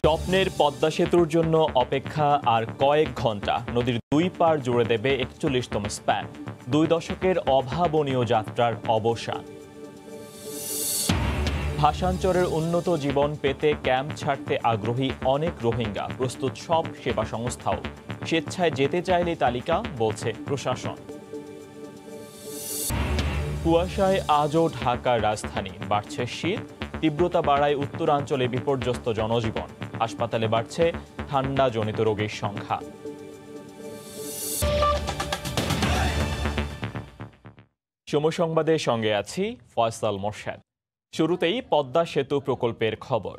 স্বপ্নের পদ্মা সেতুর জন্য অপেক্ষা আর কয়েক ঘন্টা। নদীর দুই পার জুড়ে দেবে ৪১তম স্প্যান। ২ দশকের অভাবনীয় যাত্রার অবসান। ভাষাঞ্চলের উন্নত জীবন পেতে ক্যাম্প ছাড়তে আগ্রহী অনেক রোহিঙ্গা, প্রস্তুত সব সেবা সংস্থাও। স্বেচ্ছায় যেতে চাইলে তালিকা, বলছে প্রশাসন। কুয়াশায় আজও ঢাকার রাজধানী, বাড়ছে শীত, তীব্রতা বাড়ায় উত্তরাঞ্চলে বিপর্যস্ত জনজীবন। হাসপাতালে বাড়ছে ঠান্ডাজনিত রোগীর সংখ্যা। সময় সংবাদের সঙ্গে আছি ফয়সাল মোরশেদ। শুরুতেই পদ্মা সেতু প্রকল্পের খবর।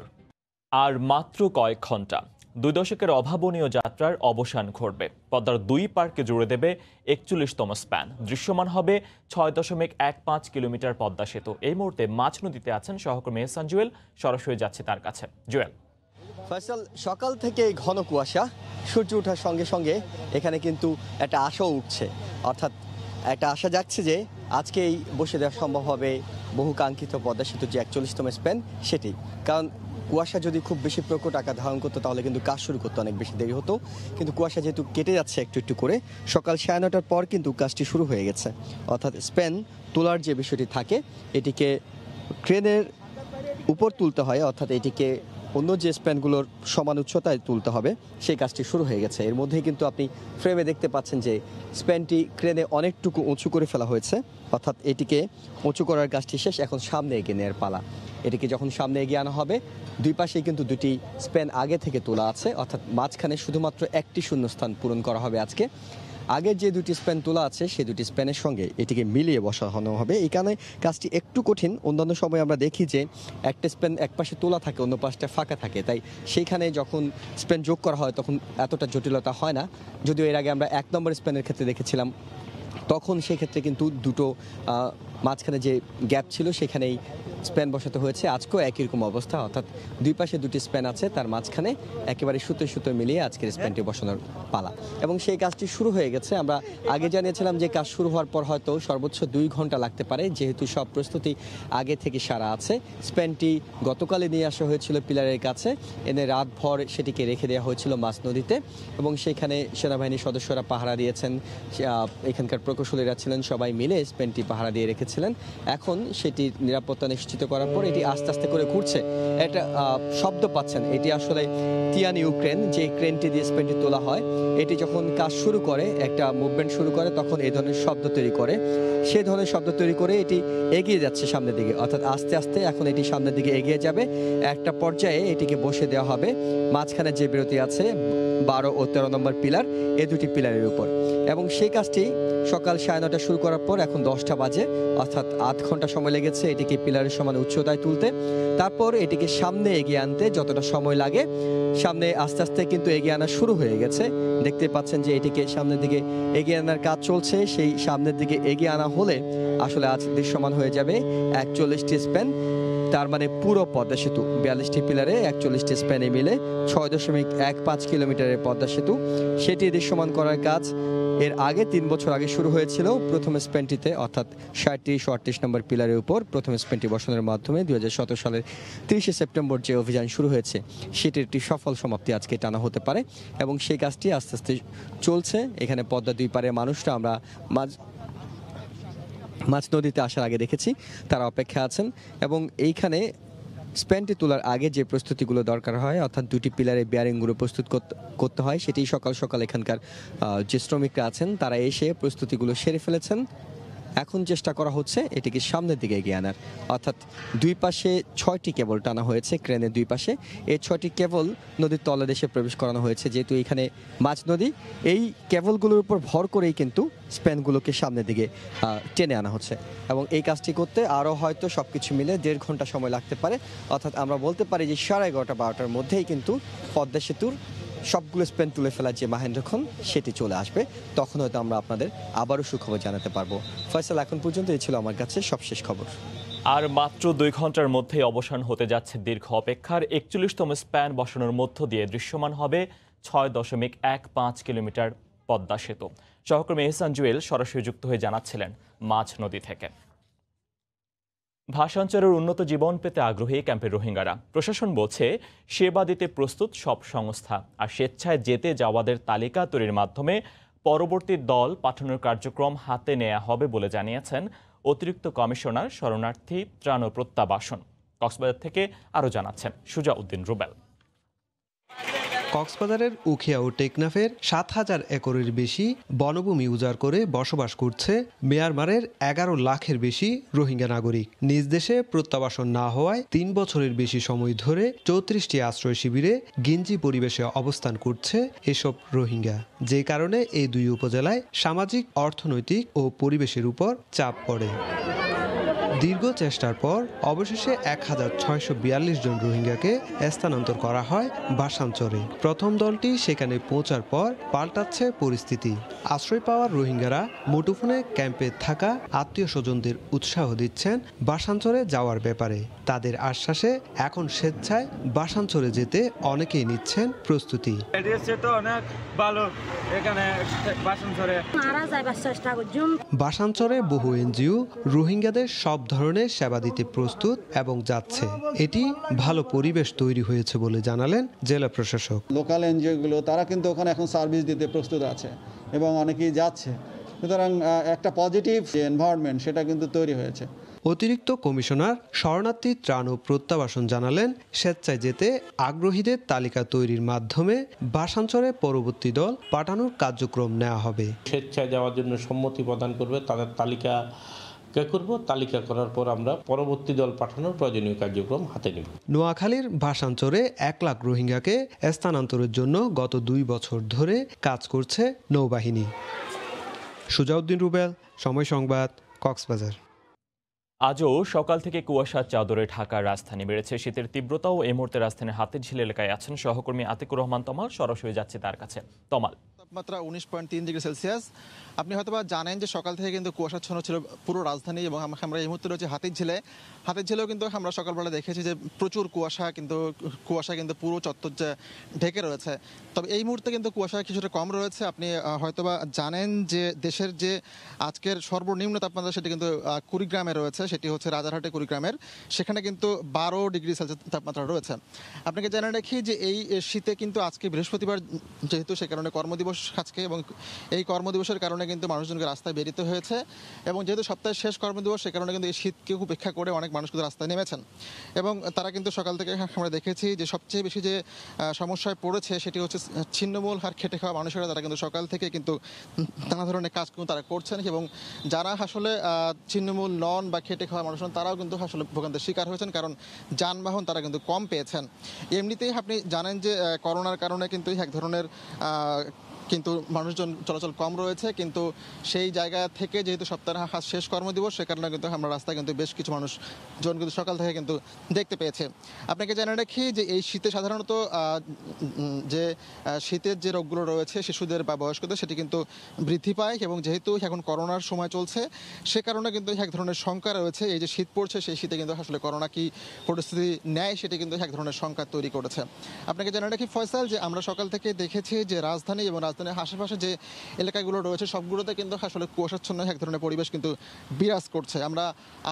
আর মাত্র কয়েক ঘন্টা ২ দশকের অভাবনীয় যাত্রার অবসান ঘটবে। পদ্মার দুই পার্কে জুড়ে দেবে ৪১তম স্প্যান। দৃশ্যমান হবে ৬.১৫ কিলোমিটার পদ্মা সেতু। এই মুহূর্তে মাছ নদীতে আছেন সহকর্মী এহসান জুয়েল, সরাসরি যাচ্ছে তার কাছে। জুয়েল। ফয়সাল, সকাল থেকে ঘন কুয়াশা, সূর্য ওঠার সঙ্গে সঙ্গে এখানে কিন্তু একটা আশাও উঠছে, অর্থাৎ একটা আশা যাচ্ছে যে আজকেই বসে দেওয়া সম্ভব হবে বহু কাঙ্ক্ষিত পদ্মা সেতুর যে ৪১তম স্প্যান সেটি। কারণ কুয়াশা যদি খুব বেশি প্রকট আকার ধারণ করতো তাহলে কিন্তু কাজ শুরু করতে অনেক বেশি দেরি হতো, কিন্তু কুয়াশা যেহেতু কেটে যাচ্ছে একটু একটু করে, সকাল ৯:৩০টার পর কিন্তু কাজটি শুরু হয়ে গেছে। অর্থাৎ স্প্যান তোলার যে বিষয়টি থাকে, এটিকে ক্রেনের উপর তুলতে হয়, অর্থাৎ এটিকে অন্য যে স্প্যানগুলোর সমান উচ্চতায় তুলতে হবে, সেই কাজটি শুরু হয়ে গেছে। এর মধ্যেই কিন্তু আপনি ফ্রেমে দেখতে পাচ্ছেন যে স্প্যানটি ক্রেনে অনেকটুকু উঁচু করে ফেলা হয়েছে, অর্থাৎ এটিকে উঁচু করার কাজটি শেষ, এখন সামনে এগিয়ে নেওয়ার পালা। এটিকে যখন সামনে এগিয়ে আনা হবে, দুই পাশেই কিন্তু দুটি স্প্যান আগে থেকে তোলা আছে, অর্থাৎ মাঝখানে শুধুমাত্র একটি শূন্যস্থান পূরণ করা হবে আজকে। আগের যে দুটি স্প্যান তোলা আছে সেই দুটি স্প্যানের সঙ্গে এটিকে মিলিয়ে বসানো হবে। এই কারণে কাজটি একটু কঠিন। অন্যান্য সময় আমরা দেখি যে একটা স্প্যান এক পাশে তোলা থাকে, অন্য পাশটা ফাঁকা থাকে, তাই সেইখানে যখন স্প্যান যোগ করা হয় তখন এতটা জটিলতা হয় না। যদিও এর আগে আমরা ১ নম্বর স্প্যানের ক্ষেত্রে দেখেছিলাম, তখন সেই ক্ষেত্রে কিন্তু দুটো মাঝখানে যে গ্যাপ ছিল সেখানেই স্প্যান বসাতে হয়েছে। আজকেও একই রকম অবস্থা, অর্থাৎ দুই পাশে দুটি স্প্যান আছে, তার মাঝখানে একেবারে সুতো মিলিয়ে আজকের স্প্যানটি বসানোর পালা, এবং সেই কাজটি শুরু হয়ে গেছে। আমরা আগে জানিয়েছিলাম যে কাজ শুরু হওয়ার পর হয়তো সর্বোচ্চ ২ ঘন্টা লাগতে পারে, যেহেতু সব প্রস্তুতি আগে থেকে সারা আছে। স্প্যানটি গতকালে নিয়ে আসা হয়েছিল পিলারের কাছে, এনে রাতভর সেটিকে রেখে দেওয়া হয়েছিল মাছ নদীতে, এবং সেখানে সেনাবাহিনীর সদস্যরা পাহারা দিয়েছেন, এখানকার প্রকৌশলীরা ছিলেন, সবাই মিলে স্প্যানটি পাহারা দিয়ে রেখেছিলেন। এখন সেটি নিরাপত্তা নিশ্চিত করার পর এটি আস্তে আস্তে করে ঘুরছে। একটা শব্দ পাচ্ছেন, এটি আসলে তিয়ান ইউক্রেন, যে ক্রেনটি দিয়ে স্প্যানটি তোলা হয়, এটি যখন কাজ শুরু করে, একটা মুভমেন্ট শুরু করে, তখন এই ধরনের শব্দ তৈরি করে। সেই ধরনের শব্দ তৈরি করে এটি এগিয়ে যাচ্ছে সামনের দিকে, অর্থাৎ আস্তে আস্তে এখন এটি সামনের দিকে এগিয়ে যাবে। একটা পর্যায়ে এটিকে বসে দেওয়া হবে মাঝখানে যে বিরতি আছে ১২ ও ১৩ নম্বর পিলার, এই দুটি পিলারের উপর, এবং সেই কাজটি সকাল ৯:৩০ শুরু করার পর এখন ১০টা বাজে, অর্থাৎ ৮ ঘন্টা সময় লেগেছে এটিকে পিলারের সমান উচ্চতায় তুলতে। তারপর এটিকে সামনে এগিয়ে আনতে যতটা সময় লাগে, সামনে আস্তে আস্তে কিন্তু এগিয়ে আনা শুরু হয়ে গেছে। দেখতে পাচ্ছেন যে এটিকে সামনের দিকে এগিয়ে আনার কাজ চলছে। সেই সামনের দিকে এগিয়ে আনা হলে আসলে আজ দৃশ্যমান হয়ে যাবে ৪১টি স্প্যান, তার মানে পুরো পদ্মা সেতু ৪২টি পিলারে ৪১টি স্প্যানে মিলে ৬.১৫ কিলোমিটারের পদ্মা সেতু, সেটি দৃশ্যমান করার কাজ এর আগে ৩ বছর আগে শুরু হয়েছিল প্রথম স্প্যানটিতে, অর্থাৎ ৩৭ ও ৩৮ নম্বর পিলারের উপর প্রথম স্প্যানটি বসানোর মাধ্যমে ২০১৭ সালের ৩০শে সেপ্টেম্বর যে অভিযান শুরু হয়েছে সেটির একটি সফল সমাপ্তি আজকে টানা হতে পারে, এবং সেই কাজটি আস্তে আস্তে চলছে। এখানে পদ্মা দুই পারে মানুষরা আমরা মাঝ নদীতে আসার আগে দেখেছি, তারা অপেক্ষা আছেন, এবং এইখানে স্প্যানটি তোলার আগে যে প্রস্তুতিগুলো দরকার হয়, অর্থাৎ দুটি পিলারে বেয়ারিংগুলো প্রস্তুত করতে হয়, সেটি সকাল সকাল এখানকার যে শ্রমিকরা আছেন তারা এসে প্রস্তুতিগুলো সেরে ফেলেছেন। এখন চেষ্টা করা হচ্ছে এটিকে সামনের দিকে এগিয়ে আনার, অর্থাৎ দুই পাশে ৬টি কেবল টানা হয়েছে ক্রেনের দুই পাশে। এই ৬টি কেবল নদীর তলদেশে প্রবেশ করানো হয়েছে, যেহেতু এখানে মাঝ নদী, এই কেবলগুলোর উপর ভর করেই কিন্তু স্প্যানগুলোকে সামনের দিকে টেনে আনা হচ্ছে, এবং এই কাজটি করতে আরও হয়তো সব কিছু মিলে ১.৫ ঘন্টা সময় লাগতে পারে। অর্থাৎ আমরা বলতে পারি যে ১১:৩০-১২টার মধ্যেই কিন্তু পদ্মা সেতুর সবগুলো স্প্যান তুলে ফেলার যে মাহেন্দ্রক্ষণ সেটি চলে আসবে, তখন হয়তো আমরা আপনাদের আবারও সুখবর জানাতে পারবো। ফয়সাল, এখন পর্যন্ত এই ছিল আমার কাছে সবশেষ খবর। আর মাত্র ২ ঘন্টার মধ্যেই অবসান হতে যাচ্ছে দীর্ঘ অপেক্ষার ৪১তম স্প্যান বসানোর মধ্য দিয়ে দৃশ্যমান হবে ৬.১৫ কিলোমিটার পদ্মা সেতু। সহকর্মী এহসান জুয়েল সরাসরি যুক্ত হয়ে জানাচ্ছিলেন মাঝ নদী থেকে। ভাষাঞ্চলের উন্নত জীবন পেতে আগ্রহী ক্যাম্পের রোহিঙ্গারা। প্রশাসন বলছে সেবা দিতে প্রস্তুত সব সংস্থা, আর স্বেচ্ছায় যেতে যাওয়াদের তালিকা তৈরির মাধ্যমে পরবর্তী দল পাঠানোর কার্যক্রম হাতে নেওয়া হবে বলে জানিয়েছেন অতিরিক্ত কমিশনার শরণার্থী ত্রাণ ও প্রত্যাবাসন। কক্সবাজার থেকে আরও জানাচ্ছেন সুজা উদ্দিন রুবেল। কক্সবাজারের উখিয়া ও টেকনাফের ৭,০০০ একরের বেশি বনভূমি উজাড় করে বসবাস করছে মিয়ানমারের ১১ লাখের বেশি রোহিঙ্গা নাগরিক। নিজ দেশে প্রত্যাবাসন না হওয়ায় ৩ বছরের বেশি সময় ধরে ৩৪টি আশ্রয় শিবিরে গিঞ্জি পরিবেশে অবস্থান করছে এসব রোহিঙ্গা, যে কারণে এই দুই উপজেলায় সামাজিক, অর্থনৈতিক ও পরিবেশের উপর চাপ পড়ে। দীর্ঘ চেষ্টার পর অবশেষে ১,৬৪২ জন রোহিঙ্গাকে স্থানান্তর করা হয় ভাষাঞ্চলে। প্রথম দলটি সেখানে পৌঁছার পর পাল্টাচ্ছে পরিস্থিতি। আশ্রয় পাওয়ার রোহিঙ্গারা মুঠোফোনে ক্যাম্পে থাকা আত্মীয় স্বজনদের উৎসাহ দিচ্ছেন ভাষাঞ্চলে যাওয়ার ব্যাপারে। তাদের আশ্বাসে এখন স্বেচ্ছায় ভাষাঞ্চলে যেতে অনেকেই নিচ্ছেন প্রস্তুতি। ভাষাঞ্চলে বহু এনজিও রোহিঙ্গাদের সব ধরনের সেবা দিতে প্রস্তুত এবং যাচ্ছে। এটি ভালো পরিবেশ তৈরি হয়েছে বলে জানালেন জেলা প্রশাসক। লোকাল এনজিওগুলো তারা কিন্তু ওখানে এখন সার্ভিস দিতে প্রস্তুত আছে এবং অনেকেই যাচ্ছে, সুতরাং একটা পজিটিভ এনভায়রনমেন্ট সেটা কিন্তু তৈরি হয়েছে। অতিরিক্ত কমিশনার শরণার্থী ত্রাণ ও প্রত্যাবাসন জানালেন, স্বেচ্ছায় যেতে আগ্রহীদের তালিকা তৈরির মাধ্যমে ভাষাঞ্চলে পরবর্তী দল পাঠানোর কার্যক্রম নেওয়া হবে। স্বেচ্ছায় যাওয়ার জন্য সম্মতি প্রদান করবে, তাদের তালিকা করব, তালিকা করার পর আমরা পরবর্তী দল পাঠানোর প্রয়োজনীয় কার্যক্রম হাতে নেব। নোয়াখালীর ভাষাঞ্চলে ১ লাখ রোহিঙ্গাকে স্থানান্তরের জন্য গত ২ বছর ধরে কাজ করছে নৌবাহিনী। সুজাউদ্দিন রুবেল, সময় সংবাদ, কক্সবাজার। আজও সকাল থেকে কুয়াশার চাদরে ঢাকার রাজধানী বেড়েছে শীতের তীব্রতাও। এই মুহূর্তে রাজধানীর হাতিরঝিল এলাকায় আছেন সহকর্মী আতিকুর রহমান তমাল। সরাসরি যাচ্ছে তার কাছে। তমাল, তাপমাত্রা 19.3 ডিগ্রি সেলসিয়াস। আপনি হয়তোবা জানেন যে সকাল থেকে কিন্তু কুয়াশাচ্ছন্ন ছিল পুরো রাজধানী, এবং আমরা এই মুহূর্তে রয়েছে হাতিরঝিলে। হাতিরঝিলেও কিন্তু আমরা সকালবেলা দেখেছি যে প্রচুর কুয়াশা কিন্তু পুরো চত্বর ঢেকে রয়েছে। তবে এই মুহূর্তে কিন্তু কুয়াশা কিছুটা কম রয়েছে। আপনি হয়তোবা জানেন যে দেশের যে আজকের সর্বনিম্ন তাপমাত্রা সেটি কিন্তু কুড়িগ্রামে রয়েছে, সেটি হচ্ছে রাজারহাটে কুড়িগ্রামের। সেখানে কিন্তু 12 ডিগ্রি সেলসিয়াস তাপমাত্রা রয়েছে। আপনাকে জানিয়ে রাখি যে এই শীতে কিন্তু আজকে বৃহস্পতিবার, যেহেতু সে কারণে কর্মদিবস আজকে, এবং এই কর্মদিবসের কারণে কিন্তু মানুষজনকে রাস্তায় বেরিতে হয়েছে। এবং যেহেতু সপ্তাহের শেষ কর্মদিবস, সে কারণে কিন্তু এই শীতকে উপেক্ষা করে অনেক মানুষ কিন্তু রাস্তায় নেমেছেন। এবং তারা কিন্তু সকাল থেকে আমরা দেখেছি যে সবচেয়ে বেশি যে সমস্যায় পড়েছে সেটি হচ্ছে ছিন্নমূল আর খেটে খাওয়া মানুষেরা। তারা কিন্তু সকাল থেকে কিন্তু নানা ধরনের কাজ কিন্তু তারা করছেন, এবং যারা আসলে ছিন্নমূল নন বা খেটে খাওয়া মানুষ নন, তারাও কিন্তু আসলে ভোগান্তির শিকার হয়েছেন, কারণ যানবাহন তারা কিন্তু কম পেয়েছেন। এমনিতেই আপনি জানেন যে করোনার কারণে কিন্তু এক ধরনের কিন্তু মানুষজন চলাচল কম রয়েছে, কিন্তু সেই জায়গা থেকে যেহেতু সপ্তাহের শেষ কর্মদিবস, সে কারণে কিন্তু আমরা রাস্তায় কিন্তু বেশ কিছু মানুষজন কিন্তু সকাল থেকে কিন্তু দেখতে পেয়েছে। আপনাকে জানিয়ে রাখি যে এই শীতে সাধারণত যে শীতের যে রোগগুলো রয়েছে শিশুদের বা বয়স্কদের, সেটি কিন্তু বৃদ্ধি পায়, এবং যেহেতু এখন করোনার সময় চলছে, সে কারণে কিন্তু এক ধরনের শঙ্কা রয়েছে। এই যে শীত পড়ছে, সেই শীতে কিন্তু আসলে করোনা কি পরিস্থিতি নেয় সেটি কিন্তু এক ধরনের শঙ্কা তৈরি করেছে। আপনাকে জানিয়ে রাখি ফয়সাল, যে আমরা সকাল থেকে দেখেছি যে রাজধানী এবং রাজধানীর আশেপাশে যে এলাকাগুলো রয়েছে সবগুলোতে কিন্তু আসলে কুয়াশাচ্ছন্ন এক ধরনের পরিবেশ কিন্তু বিরাজ করছে। আমরা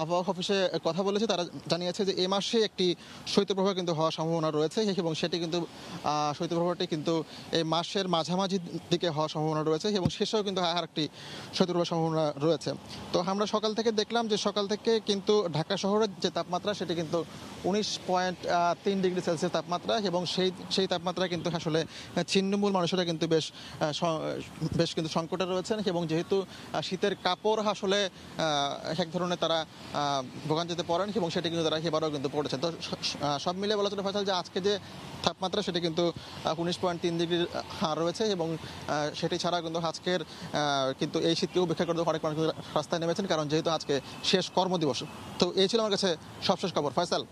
আবহাওয়া অফিসে কথা বলেছি, তারা জানিয়েছে যে এই মাসে একটি শৈত্যপ্রবাহ কিন্তু হওয়ার সম্ভাবনা রয়েছে, এবং সেটি কিন্তু শৈত্যপ্রবাহটি কিন্তু এই মাসের মাঝামাঝি দিকে হওয়ার সম্ভাবনা রয়েছে, এবং শেষেও কিন্তু আর একটি শৈত্যপ্রবাহের সম্ভাবনা রয়েছে। তো আমরা সকাল থেকে দেখলাম যে সকাল থেকে কিন্তু ঢাকা শহরের যে তাপমাত্রা সেটি কিন্তু 19.3 ডিগ্রি সেলসিয়াস তাপমাত্রা, এবং সেই তাপমাত্রা কিন্তু আসলে ছিন্নমূল মানুষেরা কিন্তু বেশ কিন্তু সংকটে রয়েছেন। এবং যেহেতু শীতের কাপড় আসলে এক ধরনের তারা ভোগান্তিতে পড়েন, এবং সেটি কিন্তু তারা এবারও কিন্তু পড়েছেন। তো সব মিলে বলা চলে ফয়সাল যে আজকে যে তাপমাত্রা সেটি কিন্তু 19.3 ডিগ্রি রয়েছে, এবং সেটি ছাড়া কিন্তু আজকের কিন্তু এই শীতকে উপেক্ষা করে অনেক মানুষ রাস্তায় নেমেছেন, কারণ যেহেতু আজকে শেষ কর্মদিবস। তো এই ছিল আমার কাছে সবশেষ খবর। ফয়সাল।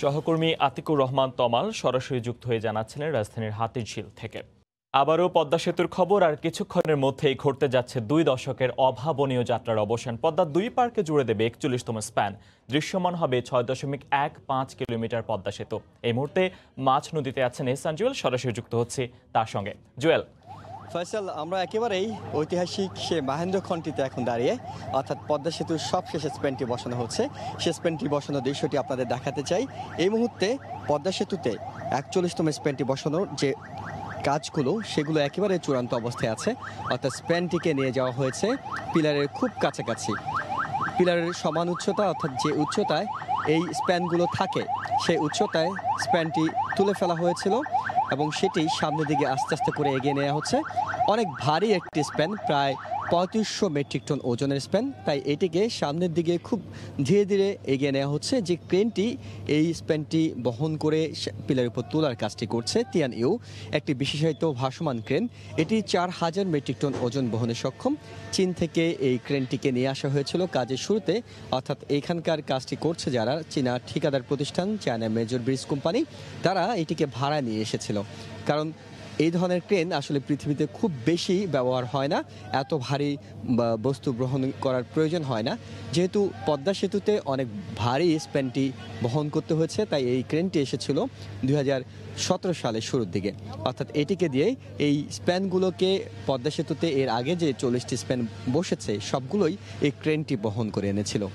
সহকর্মী আতিকুর রহমান তমাল সরাসরি যুক্ত হয়ে জানাচ্ছিলেন রাজধানীর হাতিরঝিল থেকে। আবারও পদ্মা সেতুর খবর। আর কিছুক্ষণের মধ্যেই ঘটতে যাচ্ছে 2 দশকের অভাবনীয় যাত্রার অবসান। পদ্মার 2 পার্কে জুড়ে দেবে 41তম স্প্যান। দৃশ্যমান হবে 6.15 কিলোমিটার পদ্মা সেতু। এই মুহূর্তে মাছ নদীতে আছেন এহসান জুয়েল, সরাসরি যুক্ত হচ্ছে তার সঙ্গে। জুয়েল, ফয়সাল, আমরা একেবারেই ঐতিহাসিক সে মাহেন্দ্রক্ষণটিতে এখন দাঁড়িয়ে, অর্থাৎ পদ্মা সেতুর সবশেষে স্প্যানটি বসানো হচ্ছে। সে স্প্যানটি বসানোর দৃশ্যটি আপনাদের দেখাতে চাই। এই মুহূর্তে পদ্মা সেতুতে 41তম স্প্যানটি বসানোর যে কাজগুলো সেগুলো একেবারে চূড়ান্ত অবস্থায় আছে, অর্থাৎ স্প্যানটিকে নিয়ে যাওয়া হয়েছে পিলারের খুব কাছাকাছি। পিলারের সমান উচ্চতা, অর্থাৎ যে উচ্চতায় এই স্প্যানগুলো থাকে সেই উচ্চতায় স্প্যানটি তুলে ফেলা হয়েছিল এবং সেটি সামনের দিকে আস্তে আস্তে করে এগিয়ে নেওয়া হচ্ছে। অনেক ভারী একটি স্প্যান, প্রায় 3500 মেট্রিক টন ওজনের স্প্যান, তাই এটিকে সামনের দিকে খুব ধীরে ধীরে এগিয়ে নেওয়া হচ্ছে। যে ক্রেনটি এই স্প্যানটি বহন করে পিলারের উপর তোলার কাজটি করছে তিয়ান ইউ, একটি বিশেষায়িত ভাসমান ক্রেন। এটি 4000 মেট্রিক টন ওজন বহনে সক্ষম। চীন থেকে এই ক্রেনটিকে নিয়ে আসা হয়েছিল কাজের শুরুতে, অর্থাৎ এইখানকার কাজটি করছে যারা চীনা ঠিকাদার প্রতিষ্ঠান চায়না মেজর ব্রিজ কোম্পানি, তারা এটিকে ভাড়া নিয়ে এসেছিল। কারণ এই ধরনের ক্রেন আসলে পৃথিবীতে খুব বেশি ব্যবহার হয় না, এত ভারী বস্তু বহন করার প্রয়োজন হয় না। যেহেতু পদ্মা সেতুতে অনেক ভারী স্প্যানটি বহন করতে হয়েছে, তাই এই ক্রেনটি এসেছিল 2017 সালের শুরুর দিকে। অর্থাৎ এটিকে দিয়েই এই স্প্যানগুলোকে পদ্মা সেতুতে এর আগে যে 40টি স্প্যান বসেছে সবগুলোই এই ক্রেনটি বহন করে এনেছিল।